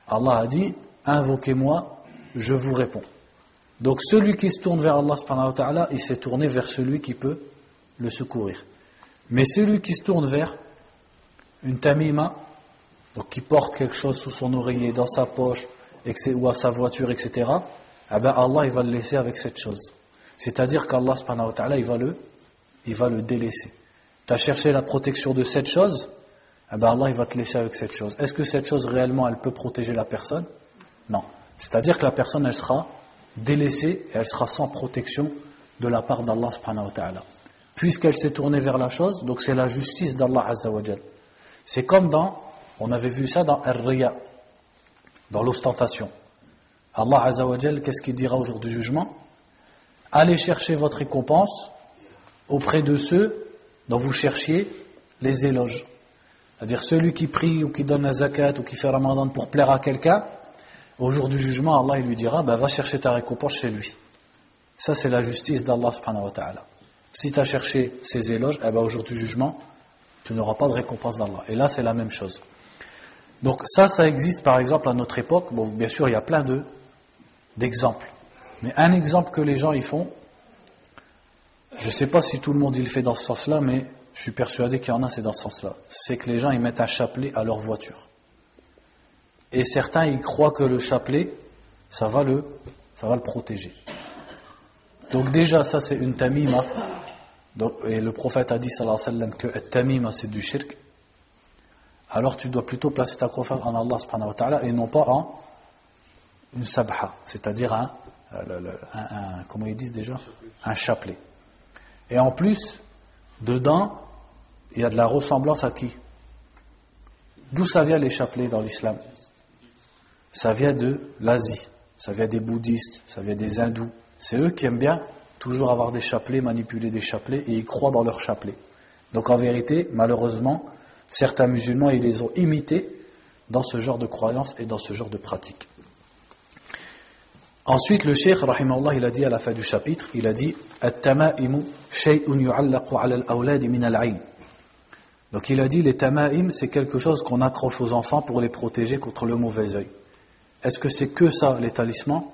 Allah a dit, invoquez-moi, je vous réponds. Donc celui qui se tourne vers Allah subhanahu wa ta'ala, il s'est tourné vers celui qui peut le secourir. Mais celui qui se tourne vers une tamima, donc qui porte quelque chose sous son oreiller, dans sa poche, ou à sa voiture, etc., eh ben Allah il va le laisser avec cette chose. C'est-à-dire qu'Allah subhanahu wa ta'ala il va le délaisser. Tu as cherché la protection de cette chose, eh ben Allah il va te laisser avec cette chose. Est-ce que cette chose réellement elle peut protéger la personne? Non. C'est-à-dire que la personne elle sera délaissée et elle sera sans protection de la part d'Allah subhanahu wa ta'ala. Puisqu'elle s'est tournée vers la chose, donc c'est la justice d'Allah azza wa jal. C'est comme on avait vu ça dans Ar-Riya, dans l'ostentation. Allah azza wa jal, qu'est-ce qu'il dira au jour du jugement? Allez chercher votre récompense auprès de ceux dont vous cherchiez les éloges. C'est-à-dire celui qui prie ou qui donne la zakat ou qui fait Ramadan pour plaire à quelqu'un, au jour du jugement, Allah il lui dira, va chercher ta récompense chez lui. Ça c'est la justice d'Allah subhanahu wa ta'ala. Si tu as cherché ses éloges, au jour du jugement, tu n'auras pas de récompense d'Allah. Et là c'est la même chose. Donc ça existe par exemple à notre époque. Bon, bien sûr il y a plein d'exemples. Mais un exemple que les gens y font, je ne sais pas si tout le monde il le fait dans ce sens-là, mais je suis persuadé qu'il y en a c'est dans ce sens-là. C'est que les gens ils mettent un chapelet à leur voiture. Et certains, ils croient que le chapelet, ça va le protéger. Donc déjà, ça c'est une tamima. Donc, et le prophète a dit, sallallahu alayhi wa sallam, que tamima c'est du shirk. Alors tu dois plutôt placer ta confiance en Allah subhanahu wa ta'ala et non pas en une sabha, c'est-à-dire comment ils disent déjà? Un chapelet. Et en plus, dedans, il y a de la ressemblance à qui? D'où ça vient les chapelets dans l'islam? Ça vient de l'Asie, ça vient des bouddhistes, ça vient des hindous. C'est eux qui aiment bien toujours avoir des chapelets, manipuler des chapelets, et ils croient dans leurs chapelets. Donc en vérité, malheureusement, certains musulmans, ils les ont imités dans ce genre de croyances et dans ce genre de pratiques. Ensuite, le cheikh, rahimahullah, il a dit à la fin du chapitre, il a dit « At-tama'imu shay'un yu'allaqu 'ala al-awladi min al-'ilm ». Donc il a dit, les tama'im, c'est quelque chose qu'on accroche aux enfants pour les protéger contre le mauvais œil. Est-ce que c'est que ça, les talismans?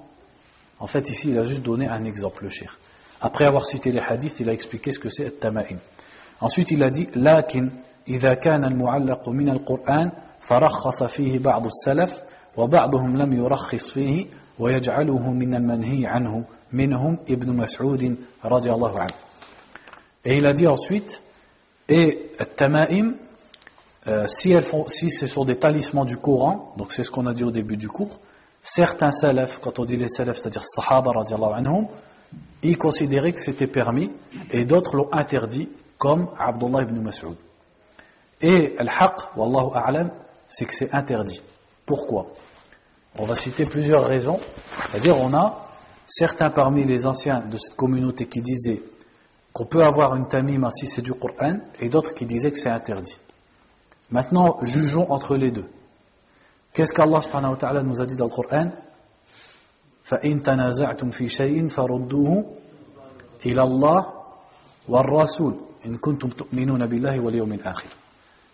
En fait, ici, il a juste donné un exemple, le cheikh. Après avoir cité les hadiths, il a expliqué ce que c'est at-tama'im. Ensuite, il a dit, lakin, idha kana al-mu'allaqu min al-Qur'an, farakhasa fihi ba'du al-salaf, wa ba'duhum lam yurakhis fihi, wa yaj'aluhu min al-manhi anhu, minhum ibn Mas'ud, radiyallahu anhu. Et il a dit ensuite, et at-tama'im, si ce sont des talismans du Coran, donc c'est ce qu'on a dit au début du cours, certains salafs, quand on dit les salafs, c'est-à-dire sahaba radiallahu anhum, ils considéraient que c'était permis et d'autres l'ont interdit, comme Abdullah ibn Mas'ud. Et al-haq, wallahu a'lam, c'est que c'est interdit. Pourquoi? On va citer plusieurs raisons. C'est-à-dire on a certains parmi les anciens de cette communauté qui disaient qu'on peut avoir une tamima si c'est du Coran, et d'autres qui disaient que c'est interdit. Maintenant, jugeons entre les deux. Qu'est-ce qu'Allah subhanahu wa ta'ala nous a dit dans le Coran? فَإِن تَنَازَعْتُمْ فِي شَيْءٍ فَرُدُّوهُ إِلَى اللَّهِ والرسول إن كنتم تؤمنون بالله واليوم الآخر.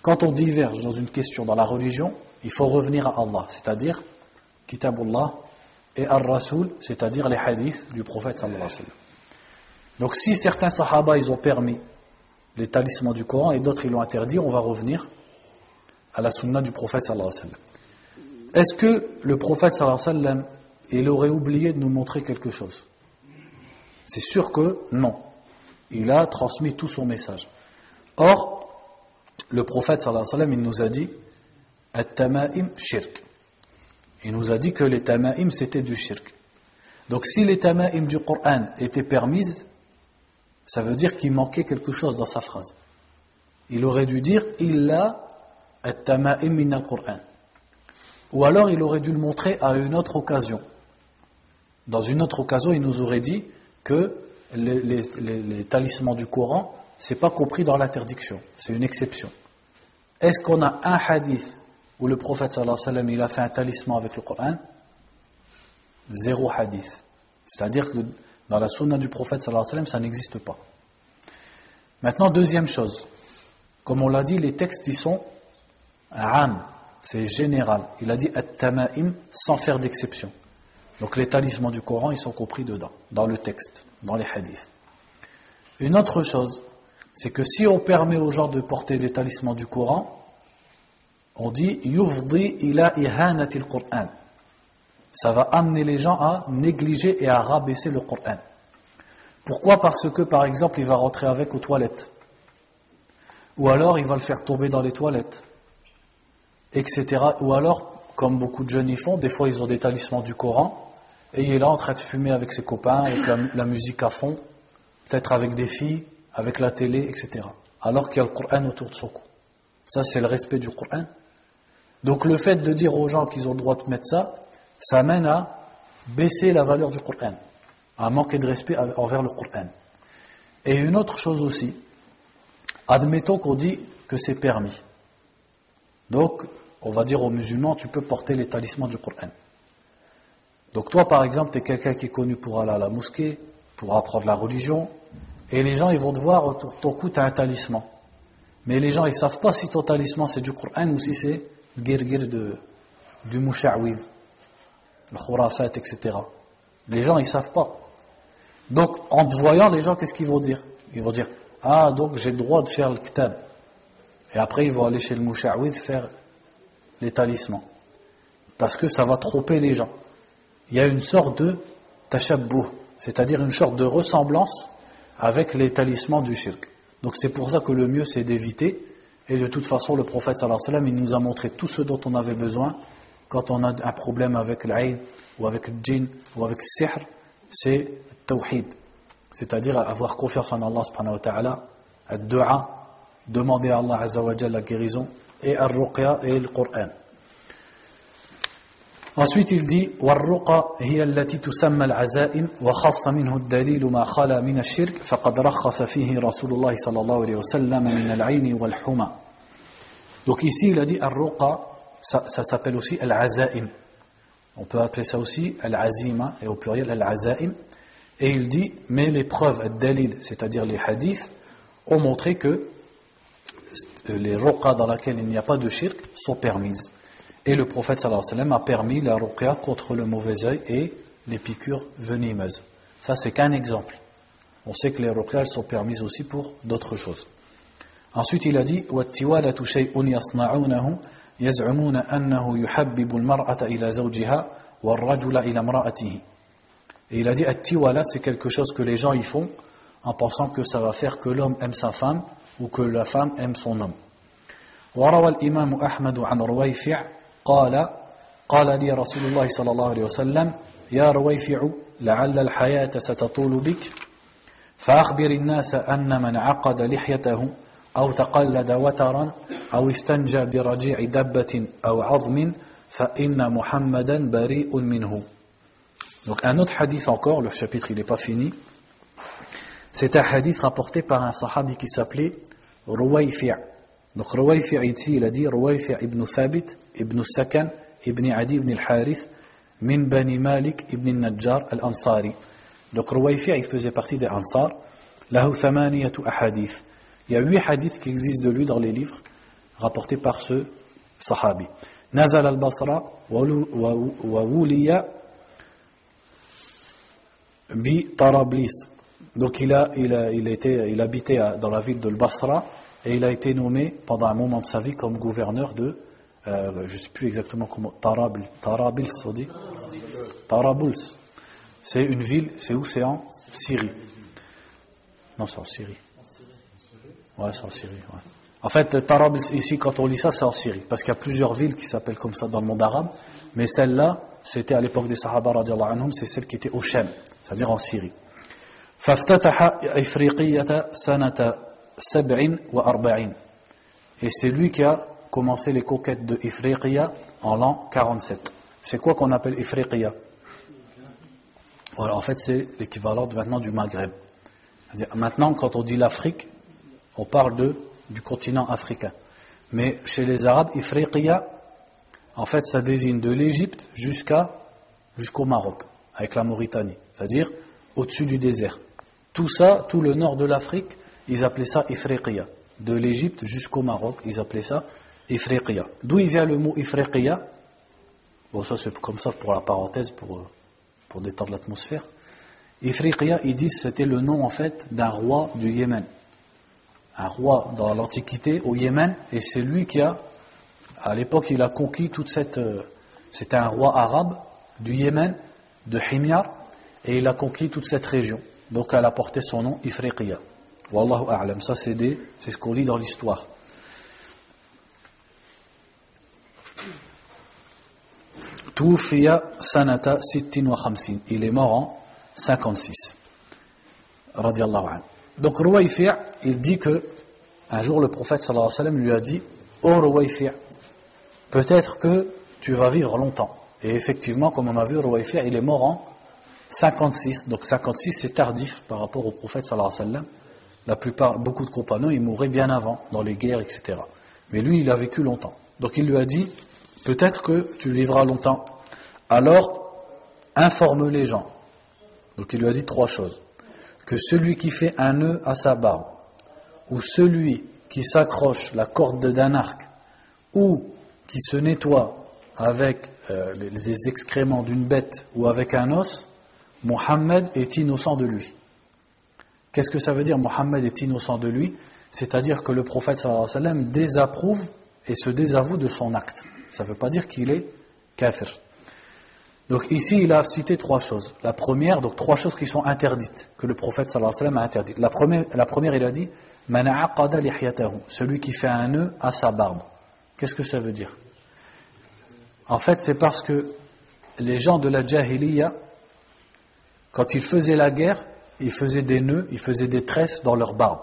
Quand on diverge dans une question dans la religion, il faut revenir à Allah, c'est-à-dire Kitabullah, et Ar-Rasul, c'est-à-dire les hadiths du prophète sallallahu alayhi wa sallam. Donc si certains sahaba ils ont permis les talismans du Coran et d'autres ils l'ont interdit, on va revenir à la sunna du prophète sallallahu alayhi wa sallam. Est-ce que le prophète sallallahu alayhi wa sallam il aurait oublié de nous montrer quelque chose? C'est sûr que non. Il a transmis tout son message. Or, le prophète sallallahu alayhi wa sallam il nous a dit At-tama'im shirk. Il nous a dit que les tama'im c'était du shirk. Donc si les tama'im du Coran étaient permises, ça veut dire qu'il manquait quelque chose dans sa phrase. Il aurait dû dire illa at-tama'im min al-Qur'an. Ou alors il aurait dû le montrer à une autre occasion. Dans une autre occasion, il nous aurait dit que les talismans du Coran, c'est pas compris dans l'interdiction, c'est une exception. Est-ce qu'on a un hadith où le prophète sallallahu alayhi wa sallam il a fait un talisman avec le Coran? Zéro hadith. C'est-à-dire que dans la sunna du prophète sallallahu alayhi wa sallam, ça n'existe pas. Maintenant, deuxième chose, comme on l'a dit, les textes ils sont am, c'est général. Il a dit at-tama'im sans faire d'exception. Donc les talismans du Coran ils sont compris dedans, dans le texte, dans les hadiths. Une autre chose, c'est que si on permet aux gens de porter des talismans du Coran, on dit yufdi ila ihanati al-Qur'an. Ça va amener les gens à négliger et à rabaisser le Coran. Pourquoi? Parce que par exemple il va rentrer avec aux toilettes, ou alors il va le faire tomber dans les toilettes, etc. Ou alors, comme beaucoup de jeunes y font, des fois ils ont des talismans du Coran et il est là en train de fumer avec ses copains, avec la musique à fond, peut-être avec des filles, avec la télé, etc. Alors qu'il y a le Coran autour de son cou. Ça c'est le respect du Coran. Donc le fait de dire aux gens qu'ils ont le droit de mettre ça, ça mène à baisser la valeur du Coran, à manquer de respect envers le Coran. Et une autre chose aussi, admettons qu'on dit que c'est permis. Donc, on va dire aux musulmans, tu peux porter les talismans du Coran. Donc toi, par exemple, tu es quelqu'un qui est connu pour aller à la mosquée, pour apprendre la religion, et les gens, ils vont te voir, autour de ton cou, tu as un talisman. Mais les gens, ils ne savent pas si ton talisman, c'est du Coran ou si c'est le guirguir du moucha'ouid, le khurafat, etc. Les gens, ils ne savent pas. Donc, en te voyant, les gens, qu'est-ce qu'ils vont dire? Ils vont dire, ah, donc j'ai le droit de faire le kitab. Et après, ils vont aller chez le moucha'ouid faire les talismans. Parce que ça va tromper les gens. Il y a une sorte de tashabbuh, c'est-à-dire une sorte de ressemblance avec les talismans du shirk. Donc c'est pour ça que le mieux c'est d'éviter. Et de toute façon, le prophète sallallahu alayhi wa sallam, il nous a montré tout ce dont on avait besoin quand on a un problème avec l'aïd, ou avec le djinn, ou avec le sihr, c'est le tawhid. C'est-à-dire avoir confiance en Allah subhanahu wa ta'ala, ad-du'a, demander à Allah azza wa jalla la guérison, et ar-ruqya et le Coran. Ensuite il dit والرقى هي التي تسمى العزائم وخص منه الدليل ما خلا من الشرك فقد رخص فيه رسول الله صلى الله عليه وسلم من العين والحمى. Donc ici il a dit الرقى, ça s'appelle aussi al-azaim. On peut appeler ça aussi al-azima et au pluriel al-azaim. Et il dit mais les preuves, al-dalil, c'est-à-dire les hadiths, ont montré que les ruqa dans lesquelles il n'y a pas de shirk sont permises. Et le prophète sallallahu alayhi wa sallam a permis la ruqya contre le mauvais œil et les piqûres venimeuses. Ça c'est qu'un exemple. On sait que les ruqya sont permises aussi pour d'autres choses. Ensuite il a dit وَالتِّوَالَةُ شَيْءٌ يَصْنَعُونَهُ يَزْعُمُونَ أَنَّهُ يُحَبِّبُ الْمَرْأَةَ إِلَى زَوْجِهَا وَالرَّجُلَ إِلَى امْرَأَتِهِ. Et il a dit at-tiwala, c'est quelque chose que les gens y font en pensant que ça va faire que l'homme aime sa femme ou que la femme aime son homme. وروى الإمام أحمد عن رويفع قال لي رسول الله صلى الله عليه وسلم يا رويفع لعل الحياة ستطول بك فأخبر الناس أن من عقد لحيته أو تقلد وترا أو استنجى برجيع دبة أو عظم فإن محمدا بريء منه. Donc un autre hadith encore, le chapitre il n'est pas fini. C'est un hadith rapporté par un sahabi qui s'appelait Ruwayfi'. Donc Ruwayfi' ici il a dit Ruwayfi' ibn Thabit, ibn Sakan, ibn Adi ibn al-Harith, min Bani Malik ibn al-Najjar al-Ansari. Donc Ruwayfi' il faisait partie des Ansar. له ثمانية أحاديث. Il y a 8 hadiths qui existent de lui dans les livres rapportés par ce sahabi. نزل البصرة وولي بطرابلس. Donc il habitait dans la ville de Basra et il a été nommé pendant un moment de sa vie comme gouverneur de je ne sais plus exactement comment, Tarabuls, on dit Tarabuls. C'est une ville, c'est où? C'est en Syrie. Non, c'est en Syrie. Ouais, c'est en Syrie. Ouais. En fait, Tarabuls, ici, quand on lit ça, c'est en Syrie. Parce qu'il y a plusieurs villes qui s'appellent comme ça dans le monde arabe. Mais celle-là, c'était à l'époque des Sahaba, radiallahu anhum, c'est celle qui était au Shem, c'est-à-dire en Syrie. فافتتح إفريقية سنة 47. Et c'est lui qui a commencé les conquêtes de Ifriqiya en l'an 47. C'est quoi qu'on appelle Ifriqiya? Voilà, en fait, c'est l'équivalent maintenant du Maghreb. C'est-à-dire, maintenant, quand on dit l'Afrique, on parle du continent africain. Mais chez les Arabes, Ifriqiya, en fait, ça désigne de l'Égypte jusqu'au Maroc, avec la Mauritanie, c'est-à-dire au-dessus du désert. Tout ça, tout le nord de l'Afrique, ils appelaient ça Ifriqiya. De l'Égypte jusqu'au Maroc, ils appelaient ça Ifriqiya. D'où il vient le mot Ifriqiya? Bon, ça c'est comme ça pour la parenthèse, pour détendre l'atmosphère. Ifriqiya, ils disent que c'était le nom en fait d'un roi du Yémen. Un roi dans l'Antiquité au Yémen, et c'est lui qui à l'époque, il a conquis toute cette... c'était un roi arabe du Yémen, de Himyar, et il a conquis toute cette région. Donc elle a porté son nom, Ifriqiya. Wallahu a'lam, ça c'est ce qu'on lit dans l'histoire. Tufiya sanata 56. Il est mort en 56. Radiallahu anhu. Donc Ruwayfi', il dit que un jour le prophète sallallahu alayhi wa sallam lui a dit: Oh Ruwayfi', peut-être que tu vas vivre longtemps. Et effectivement, comme on a vu, Ruwayfi', il est mort en 56. Donc 56 c'est tardif par rapport au prophète sallallahu alayhi wa sallam. Beaucoup de compagnons, ils mouraient bien avant, dans les guerres, etc. Mais lui, il a vécu longtemps. Donc il lui a dit: peut-être que tu vivras longtemps. Alors, informe les gens. Donc il lui a dit 3 choses. Que celui qui fait un nœud à sa barbe, ou celui qui s'accroche la corde d'un arc, ou qui se nettoie avec les excréments d'une bête ou avec un os, Mohammed est innocent de lui. Qu'est-ce que ça veut dire, Mohammed est innocent de lui? C'est-à-dire que le prophète sallallahu alayhi wa sallam désapprouve et se désavoue de son acte. Ça ne veut pas dire qu'il est kafir. Donc ici, il a cité 3 choses. La première, donc 3 choses qui sont interdites, que le prophète sallallahu alayhi wa sallam a interdites. La première, il a dit: Man aqada lihyatahu, celui qui fait un nœud à sa barbe. Qu'est-ce que ça veut dire? En fait, c'est parce que les gens de la Jahiliya, quand ils faisaient la guerre, ils faisaient des nœuds, ils faisaient des tresses dans leur barbe.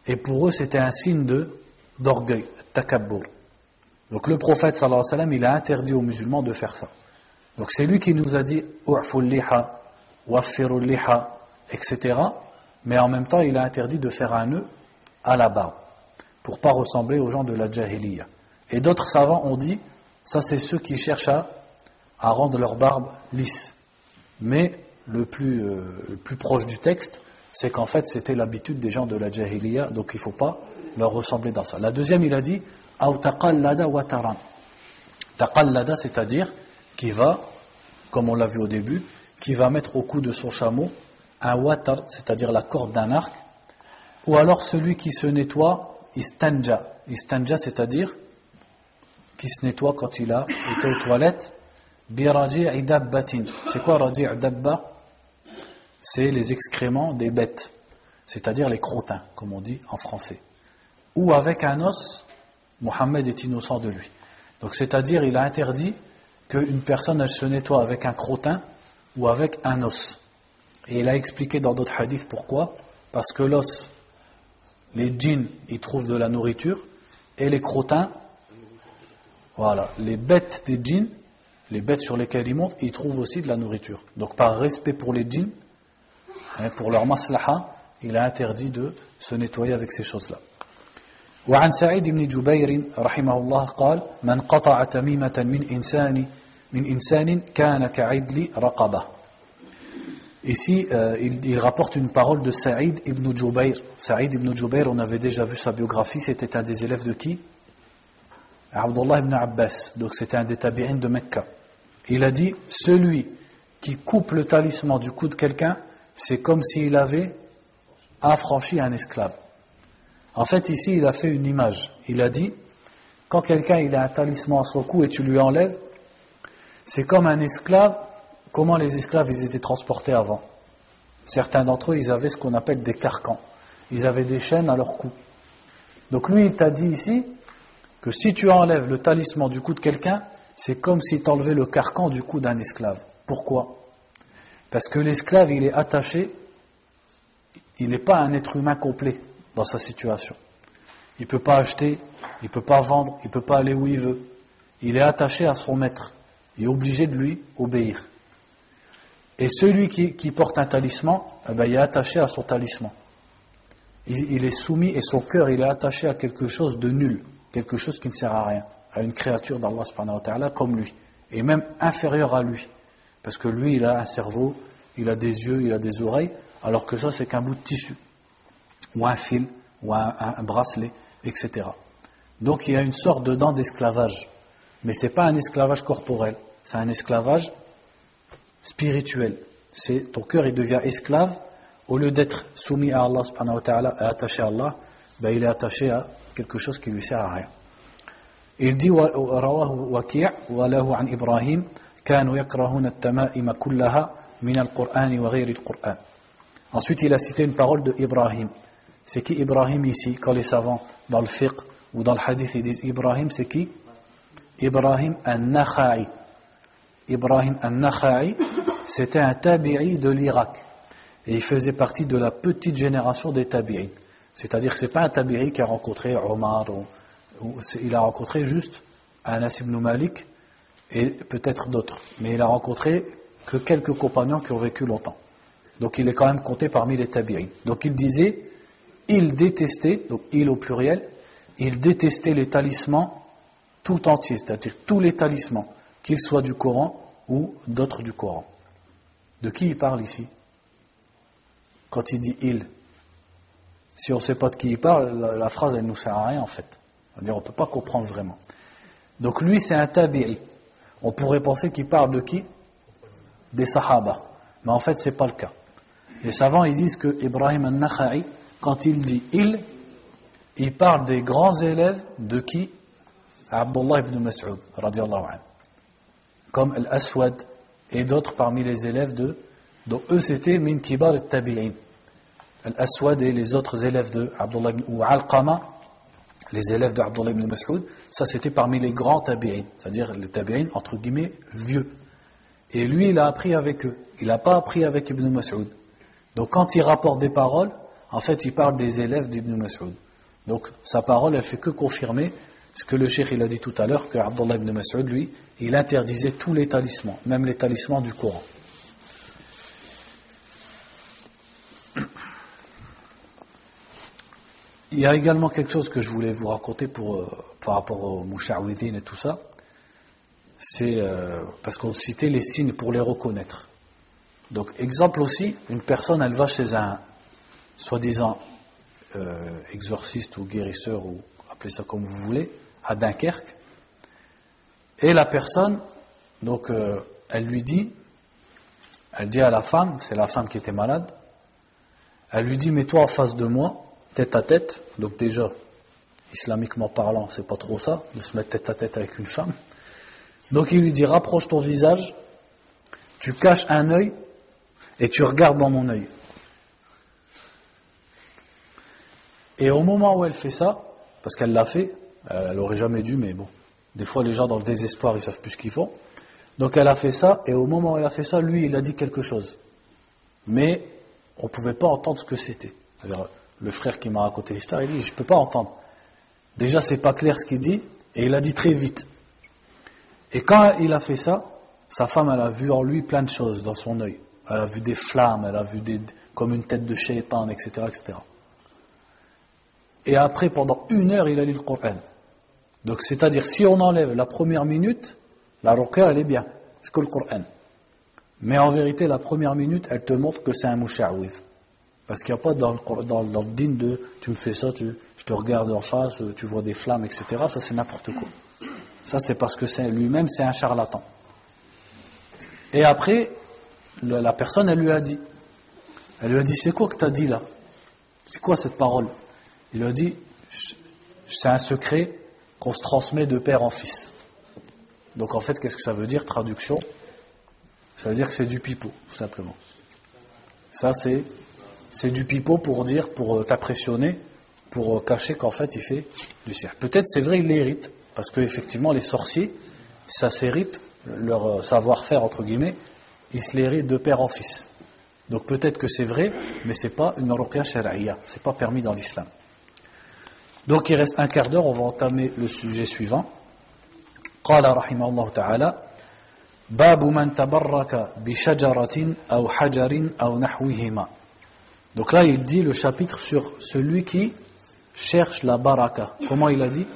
Et pour eux, c'était un signe d'orgueil, takabbur. Donc le prophète sallallahu alayhi wa sallam, il a interdit aux musulmans de faire ça. Donc c'est lui qui nous a dit u'fu liha, waffiru liha, etc. Mais en même temps, il a interdit de faire un nœud à la barbe, pour ne pas ressembler aux gens de la Jahiliya. Et d'autres savants ont dit, ça c'est ceux qui cherchent à rendre leur barbe lisse. Mais le plus proche du texte, c'est qu'en fait c'était l'habitude des gens de la Jahiliya, donc il ne faut pas leur ressembler dans ça. La deuxième, il a dit aw taqallada wataran. Taqallada, c'est-à-dire qui va, comme on l'a vu au début, qui va mettre au cou de son chameau un watar, c'est-à-dire la corde d'un arc, ou alors celui qui se nettoie, istanja. Istanja, c'est-à-dire qui se nettoie quand il a été aux toilettes, bi raji'i dabbatin. C'est quoi raji'i dabba? C'est les excréments des bêtes, c'est-à-dire les crottins, comme on dit en français. Ou avec un os, Mohammed est innocent de lui. Donc c'est-à-dire, il a interdit qu'une personne elle se nettoie avec un crottin ou avec un os. Et il a expliqué dans d'autres hadiths pourquoi. Parce que l'os, les djinns, ils trouvent de la nourriture, et les crottins, voilà, les bêtes des djinns, les bêtes sur lesquelles ils montent, ils trouvent aussi de la nourriture. Donc par respect pour les djinns, pour leur maslaha, il a interdit de se nettoyer avec ces choses-là. وعن سعيد بن جبير رحمه الله قال من قطع تميمة من إنسان كان كعدل رقبة. Ici, il rapporte une parole de Saïd ibn Jubayr. Saïd ibn Jubayr, on avait déjà vu sa biographie, c'était un des élèves de qui? Abdullah ibn Abbas, donc c'était un des tabi'in de Mecca. Il a dit, celui qui coupe le talisman du cou de quelqu'un, c'est comme s'il avait affranchi un esclave. En fait, ici, il a fait une image. Il a dit, quand quelqu'un il a un talisman à son cou et tu lui enlèves, c'est comme un esclave. Comment les esclaves ils étaient transportés avant? Certains d'entre eux, ils avaient ce qu'on appelle des carcans. Ils avaient des chaînes à leur cou. Donc lui, il t'a dit ici que si tu enlèves le talisman du cou de quelqu'un, c'est comme si tu enlevais le carcan du cou d'un esclave. Pourquoi? Parce que l'esclave, il est attaché, il n'est pas un être humain complet dans sa situation. Il ne peut pas acheter, il ne peut pas vendre, il ne peut pas aller où il veut. Il est attaché à son maître. Il est obligé de lui obéir. Et celui qui porte un talisman, eh ben, il est attaché à son talisman. Il est soumis et son cœur il est attaché à quelque chose de nul, quelque chose qui ne sert à rien, à une créature d'Allah subhanahu wa ta'ala comme lui, et même inférieur à lui. Parce que lui il a un cerveau, il a des yeux, il a des oreilles, alors que ça c'est qu'un bout de tissu, ou un fil, ou un bracelet, etc. Donc il y a une sorte de dent d'esclavage. Mais ce n'est pas un esclavage corporel, c'est un esclavage spirituel. C'est ton cœur il devient esclave, au lieu d'être soumis à Allah subhanahu wa ta'ala et attaché à Allah, ben il est attaché à quelque chose qui lui sert à rien. Il dit رواه وكيع وله عن إبراهيم كانوا يكرهون التمائم كلها من القرآن وغير القرآن. Ensuite il a cité une parole de Ibrahim. C'est qui Ibrahim ici? Quand les savants dans le fiqh ou dans le hadith ils disent Ibrahim, c'est qui? Ibrahim al-Nakha'i. Ibrahim al-Nakha'i, c'était un tabi'i de l'Irak. Et il faisait partie de la petite génération des tabi'in. C'est-à-dire que ce n'est pas un tabi'i qui a rencontré Omar, il a rencontré juste Anas ibn Malik et peut-être d'autres. Mais il a rencontré que quelques compagnons qui ont vécu longtemps. Donc il est quand même compté parmi les tabi'in. Donc il disait, il détestait, donc il au pluriel, il détestait les talismans tout entiers, c'est-à-dire tous les talismans, qu'ils soient du Coran ou d'autres du Coran. De qui il parle ici? Quand il dit il, si on ne sait pas de qui il parle, la phrase elle ne nous sert à rien en fait. C'est-à-dire on ne peut pas comprendre vraiment. Donc lui c'est un tabi'i. On pourrait penser qu'il parle de qui? Des sahaba. Mais en fait c'est pas le cas. Les savants ils disent que Ibrahim al-Nakha'i, quand il dit il parle des grands élèves de qui? Abdullah ibn Mas'ud radiyallahu anhu, comme Al-Aswad et d'autres parmi les élèves donc eux c'était min kibar al-tabi'in. Al-Aswad et les autres élèves de Abdullah ibn ou Al-Qama, les élèves de Abdullah ibn Mas'ud, ça c'était parmi les grands tabi'in, c'est-à-dire les tabi'in entre guillemets vieux. Et lui il a appris avec eux, il n'a pas appris avec Ibn Mas'ud. Donc quand il rapporte des paroles, en fait il parle des élèves d'Ibn Mas'ud. Donc sa parole elle fait que confirmer ce que le cheikh il a dit tout à l'heure, que Abdullah ibn Mas'ud lui, il interdisait tous les talismans, même les talismans du Coran. Il y a également quelque chose que je voulais vous raconter par rapport aux moucha'ouidines et tout ça. C'est parce qu'on citait les signes pour les reconnaître. Donc, exemple aussi, une personne, elle va chez un soi-disant exorciste ou guérisseur, ou appelez ça comme vous voulez, à Dunkerque, et la personne, donc, elle dit à la femme, c'est la femme qui était malade, elle lui dit, mets-toi en face de moi, tête à tête. Donc déjà, islamiquement parlant, c'est pas trop ça, de se mettre tête à tête avec une femme. Donc il lui dit, rapproche ton visage, tu caches un œil, et tu regardes dans mon œil. Et au moment où elle fait ça, parce qu'elle l'a fait, elle aurait jamais dû, mais bon, des fois les gens dans le désespoir, ils savent plus ce qu'ils font. Donc elle a fait ça, et au moment où elle a fait ça, lui, il a dit quelque chose. Mais on ne pouvait pas entendre ce que c'était. C'est-à-dire, le frère qui m'a raconté l'histoire, il dit, je ne peux pas entendre. Déjà, c'est pas clair ce qu'il dit, et il a dit très vite. Et quand il a fait ça, sa femme, elle a vu en lui plein de choses dans son œil. Elle a vu des flammes, elle a vu comme une tête de shaitan, etc., etc. Et après, pendant 1 heure, il a lu le Coran. Donc, c'est-à-dire, si on enlève la première minute, la ruqya, elle est bien. C'est que le Coran. Mais en vérité, la première minute, elle te montre que c'est un musha'widh. Parce qu'il n'y a pas dans le din de tu me fais ça, je te regarde en face, tu vois des flammes, etc. Ça, c'est n'importe quoi. Ça, c'est parce que lui-même, c'est un charlatan. Et après, la personne, elle lui a dit, c'est quoi que tu as dit là? C'est quoi cette parole? Il lui a dit, c'est un secret qu'on se transmet de père en fils. Donc en fait, qu'est-ce que ça veut dire, traduction? Ça veut dire que c'est du pipeau, tout simplement. Ça, c'est du pipeau pour t'impressionner, pour cacher qu'en fait, il fait du cercle. Peut-être, c'est vrai, il l'hérite, parce qu'effectivement, les sorciers, ça s'hérite, leur savoir-faire, entre guillemets, ils se l'héritent de père en fils. Donc peut-être que c'est vrai, mais c'est pas une ruqya shar'iyya, c'est pas permis dans l'islam. Donc il reste un quart d'heure, on va entamer le sujet suivant. Qala rahimahullah ta'ala, babu man tabarraka bi shajaratin aw hajarin aw nahwihima. Donc là il dit le chapitre sur celui qui cherche la baraka. Comment il a dit?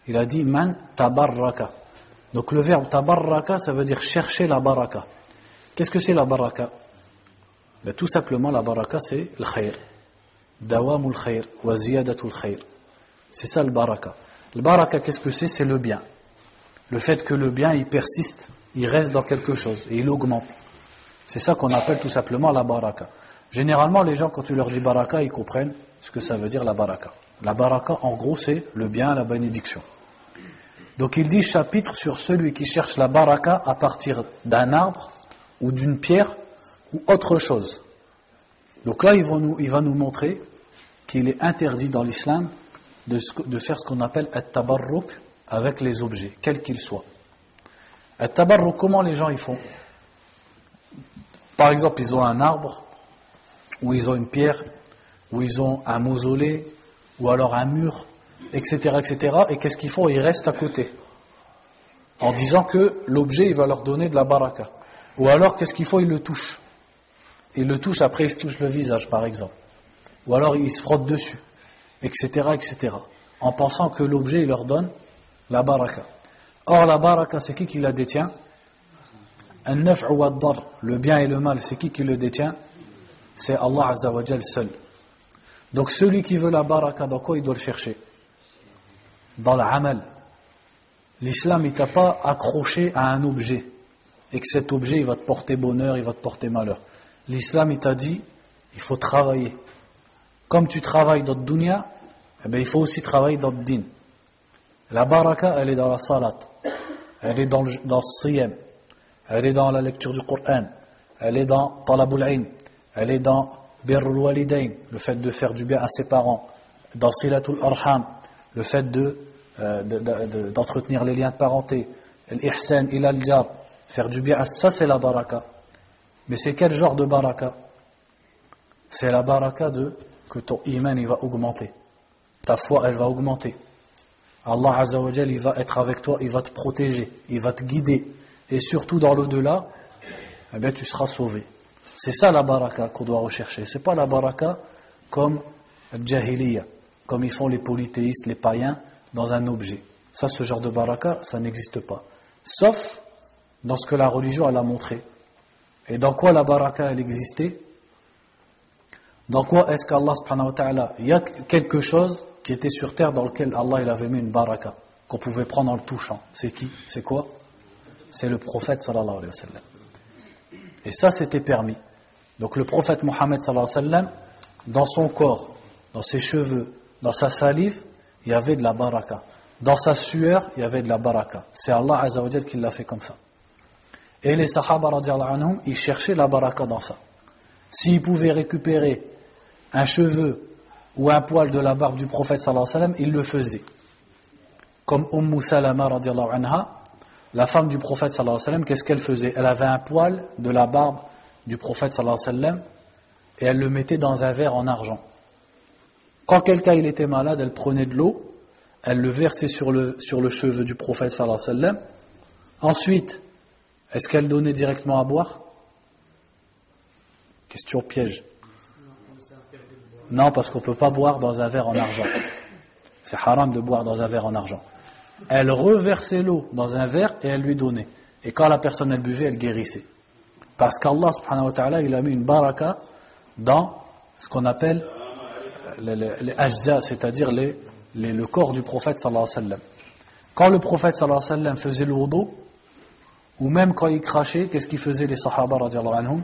Il a dit man tabarraka. Donc le verbe tabarraka, ça veut dire chercher la baraka. Qu'est-ce que c'est la baraka? Ben, tout simplement, la baraka, c'est le khayr. Dawamul khayr, wa ziyadatul khayr. C'est ça le baraka. Le baraka, qu'est-ce que c'est? C'est le bien. Le fait que le bien, il persiste, il reste dans quelque chose, et il augmente. C'est ça qu'on appelle tout simplement la baraka. Généralement, les gens, quand tu leur dis baraka, ils comprennent ce que ça veut dire la baraka. La baraka, en gros, c'est le bien, la bénédiction. Donc il dit chapitre sur celui qui cherche la baraka à partir d'un arbre, ou d'une pierre, ou autre chose. Donc là, il va nous montrer qu'il est interdit dans l'islam de faire ce qu'on appelle at-tabarruk avec les objets, quels qu'ils soient. At-tabarruk, comment les gens y font? Par exemple, ils ont un arbre, ou ils ont une pierre, ou ils ont un mausolée, ou alors un mur, etc., etc. Et qu'est-ce qu'ils font? Ils restent à côté, en disant que l'objet, il va leur donner de la baraka. Ou alors, qu'est-ce qu'il faut? Ils le touchent. Ils le touchent, après ils se touchent le visage, par exemple. Ou alors ils se frottent dessus, etc., etc. En pensant que l'objet, il leur donne la baraka. Or, la baraka, c'est qui la détient? An-naf'u wad-dar, le bien et le mal, c'est qui le détient? C'est Allah Azza wa Jal seul. Donc celui qui veut la baraka, dans quoi il doit le chercher? Dans l'amal. L'islam, il t'a pas accroché à un objet, et que cet objet, il va te porter bonheur, il va te porter malheur. L'islam, il t'a dit, il faut travailler. Comme tu travailles dans le dunya, eh bien, il faut aussi travailler dans le din. La baraka, elle est dans la salat, elle est dans le siyam, elle est dans la lecture du Coran, elle est dans talabul ilm, elle est dans birrul walidain, le fait de faire du bien à ses parents, dans silatul arham, le fait d'entretenir les liens de parenté, l'ihsan ila al-jar, faire du bien, ça c'est la baraka. Mais c'est quel genre de baraka? C'est la baraka que ton iman il va augmenter. Ta foi elle va augmenter. Allah Azza wa Jal il va être avec toi, il va te protéger, il va te guider. Et surtout dans l'au-delà, eh bien, tu seras sauvé. C'est ça la baraka qu'on doit rechercher. C'est pas la baraka comme al-jahiliya, comme ils font les polythéistes, les païens, dans un objet. Ça, ce genre de baraka, ça n'existe pas. Sauf dans ce que la religion elle a montré. Et dans quoi la baraka elle existait? Dans quoi est-ce qu'Allah subhanahu wa ta'ala, il y a quelque chose qui était sur terre dans lequel Allah il avait mis une baraka qu'on pouvait prendre en le touchant? C'est qui? C'est quoi? C'est le prophète sallallahu alayhi wa sallam. Et ça c'était permis. Donc le prophète Mohammed sallallahu alayhi wa sallam, dans son corps, dans ses cheveux, dans sa salive, il y avait de la baraka. Dans sa sueur, il y avait de la baraka. C'est Allah Azza wa Jal qui l'a fait comme ça. Et les Sahaba radiallahu anhum, ils cherchaient la baraka dans ça. S'ils pouvaient récupérer un cheveu ou un poil de la barbe du prophète sallallahu alayhi wa sallam, ils le faisaient. Comme Salama radiallahu anha, la femme du prophète sallallahu alayhi wa sallam, qu'est-ce qu'elle faisait? Elle avait un poil de la barbe du prophète sallallahu alayhi wa sallam et elle le mettait dans un verre en argent. Quand quelqu'un il était malade, elle prenait de l'eau, elle le versait sur le cheveu du prophète sallallahu alayhi wa sallam. Ensuite, est-ce qu'elle donnait directement à boire? Question piège. Non, parce qu'on ne peut pas boire dans un verre en argent. C'est haram de boire dans un verre en argent. Elle reversait l'eau dans un verre et elle lui donnait. Et quand la personne elle buvait, elle guérissait. Parce qu'Allah subhanahu wa ta'ala, il a mis une baraka dans ce qu'on appelle les ajza, c'est-à-dire le corps du prophète sallallahu alayhi wa sallam. Quand le prophète sallallahu alayhi wa sallam faisait le wudu, ou même quand il crachait, qu'est-ce qu'ils faisaient les sahaba radiallahu anhum?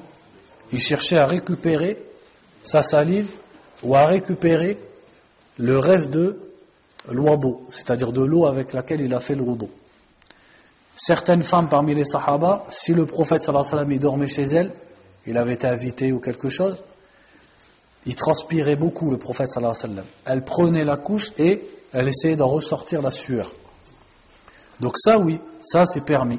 Ils cherchaient à récupérer sa salive ou à récupérer le reste de l'ouado, c'est-à-dire de l'eau avec laquelle il a fait le wudu. Certaines femmes parmi les sahaba, si le prophète sallallahu alayhi wa sallam il dormait chez elle, il avait été invité ou quelque chose, il transpirait beaucoup le prophète sallallahu alayhi wa sallam. Elle prenait la couche et elle essayait d'en ressortir la sueur. Donc ça oui, ça c'est permis.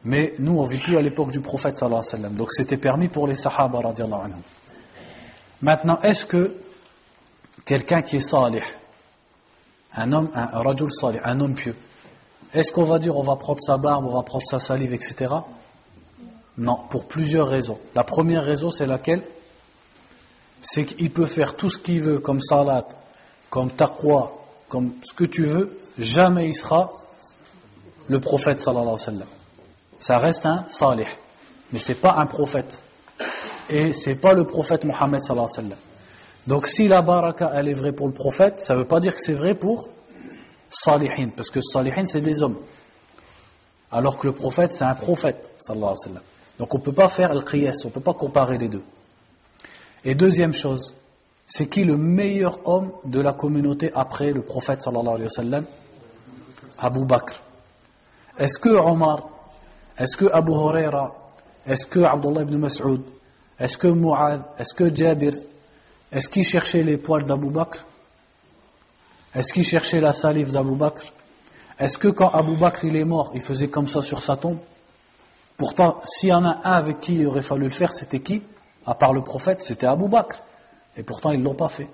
Mais nous on ne vit plus à l'époque du prophète sallallahu alayhi wa sallam. Donc c'était permis pour les sahaba radiallahu anhum. Maintenant, est-ce que quelqu'un qui est salih, un homme, un rajul salih, un homme pieux, est-ce qu'on va dire on va prendre sa barbe, on va prendre sa salive, etc. Non, pour plusieurs raisons. La première raison, c'est laquelle? C'est qu'il peut faire tout ce qu'il veut, comme salat, comme taqwa, comme ce que tu veux, jamais il sera le prophète sallallahu alayhi wa sallam. Ça reste un salih, mais c'est pas un prophète. Et c'est pas le prophète Mohammed sallallahu alayhi wa sallam. Donc si la baraka elle est vraie pour le prophète, ça veut pas dire que c'est vrai pour salihin, parce que salihin c'est des hommes. Alors que le prophète c'est un prophète sallallahu alayhi wa sallam. Donc on peut pas faire al-qiyas, on peut pas comparer les deux. Et deuxième chose, c'est qui le meilleur homme de la communauté après le prophète sallallahu alayhi wa sallam? Abu Bakr. Est-ce que Omar, est-ce que Abu Huraira, est-ce que Abdullah ibn Mas'ud, est-ce que Mu'adh, est-ce que Jabir, est-ce qu'ils cherchaient les poils d'Abu Bakr? Est-ce qu'ils cherchaient la salive d'Abu Bakr? Est-ce que quand Abu Bakr il est mort, il faisait comme ça sur sa tombe? Pourtant, s'il y en a un avec qui il aurait fallu le faire, c'était qui? À part le prophète, c'était Abu Bakr. Et pourtant, ils ne l'ont pas fait.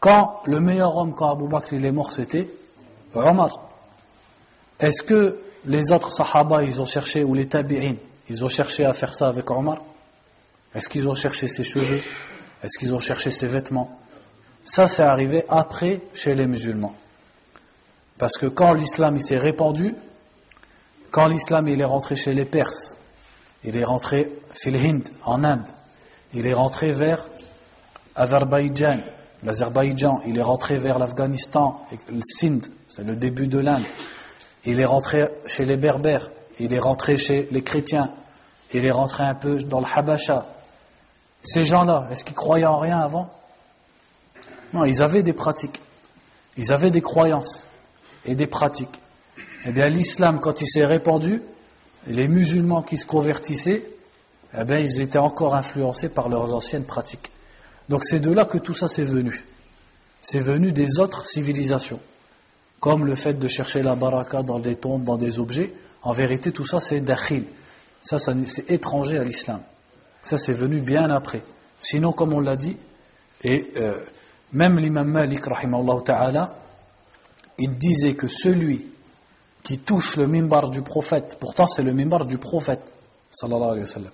Quand le meilleur homme, quand Abu Bakr il est mort, c'était Omar. Est-ce que les autres sahaba, ils ont cherché, ou les tabi'in, ils ont cherché à faire ça avec Omar? Est-ce qu'ils ont cherché ses cheveux? Est-ce qu'ils ont cherché ses vêtements? Ça, c'est arrivé après chez les musulmans. Parce que quand l'islam il s'est répandu, quand l'islam il est rentré chez les Perses, il est rentré fil Hind, en Inde, il est rentré vers l'Azerbaïdjan, il est rentré vers l'Afghanistan, le Sindh, c'est le début de l'Inde, il est rentré chez les Berbères, il est rentré chez les chrétiens, il est rentré un peu dans le Habasha. Ces gens-là, est-ce qu'ils croyaient en rien avant? Non, ils avaient des pratiques, ils avaient des croyances et des pratiques. Eh bien l'islam, quand il s'est répandu, les musulmans qui se convertissaient, eh bien ils étaient encore influencés par leurs anciennes pratiques. Donc c'est de là que tout ça c'est venu. C'est venu des autres civilisations. Comme le fait de chercher la baraka dans des tombes, dans des objets. En vérité tout ça c'est dakhil. Ça c'est étranger à l'islam. Ça c'est venu bien après. Sinon comme on l'a dit, et même l'imam Malik rahimahullah ta'ala, il disait que celui qui touche le mimbar du prophète, pourtant c'est le mimbar du prophète sallallahu alayhi wa sallam,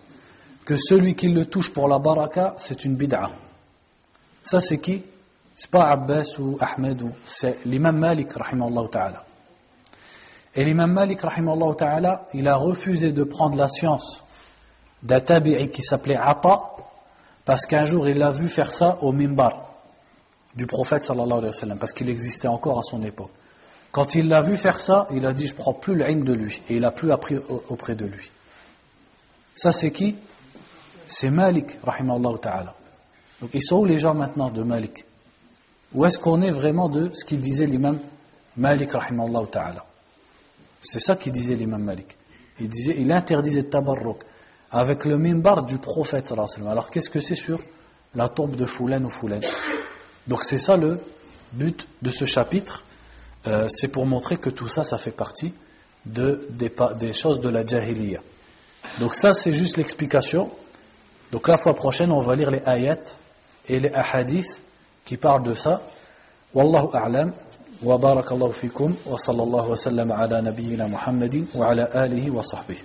que celui qui le touche pour la baraka c'est une bid'a. Ça c'est qui? C'est pas Abbas ou Ahmed, c'est l'imam Malik rahimahullah ta'ala. Et l'imam Malik rahimahullah ta'ala, il a refusé de prendre la science d'un tabi'i qui s'appelait Ata, parce qu'un jour il a vu faire ça au mimbar du prophète sallallahu alayhi wa sallam, parce qu'il existait encore à son époque. Quand il l'a vu faire ça, il a dit je prends plus l'ilm de lui, et il n'a plus appris auprès de lui. Ça c'est qui? C'est Malik rahimahullah ta'ala. Donc ils sont où les gens maintenant de Malik? Où est-ce qu'on est vraiment de ce qu'il disait l'imam Malik rahimahullah ta'ala? C'est ça qu'il disait l'imam Malik. Il disait, il interdisait le tabarruk avec le mimbar du prophète sallallahu alayhi wa sallam. Alors qu'est-ce que c'est sur la tombe de Foulan ou Foulan? Donc c'est ça le but de ce chapitre. C'est pour montrer que tout ça, ça fait partie des choses de la jahiliya. Donc ça c'est juste l'explication. Donc la fois prochaine on va lire les ayats et les ahadiths qui parlent de ça. Wallahu a'lam wa barakallahu fikum wa sallallahu wa sallam ala nabiyyina Muhammadin wa ala alihi wa sahbihi.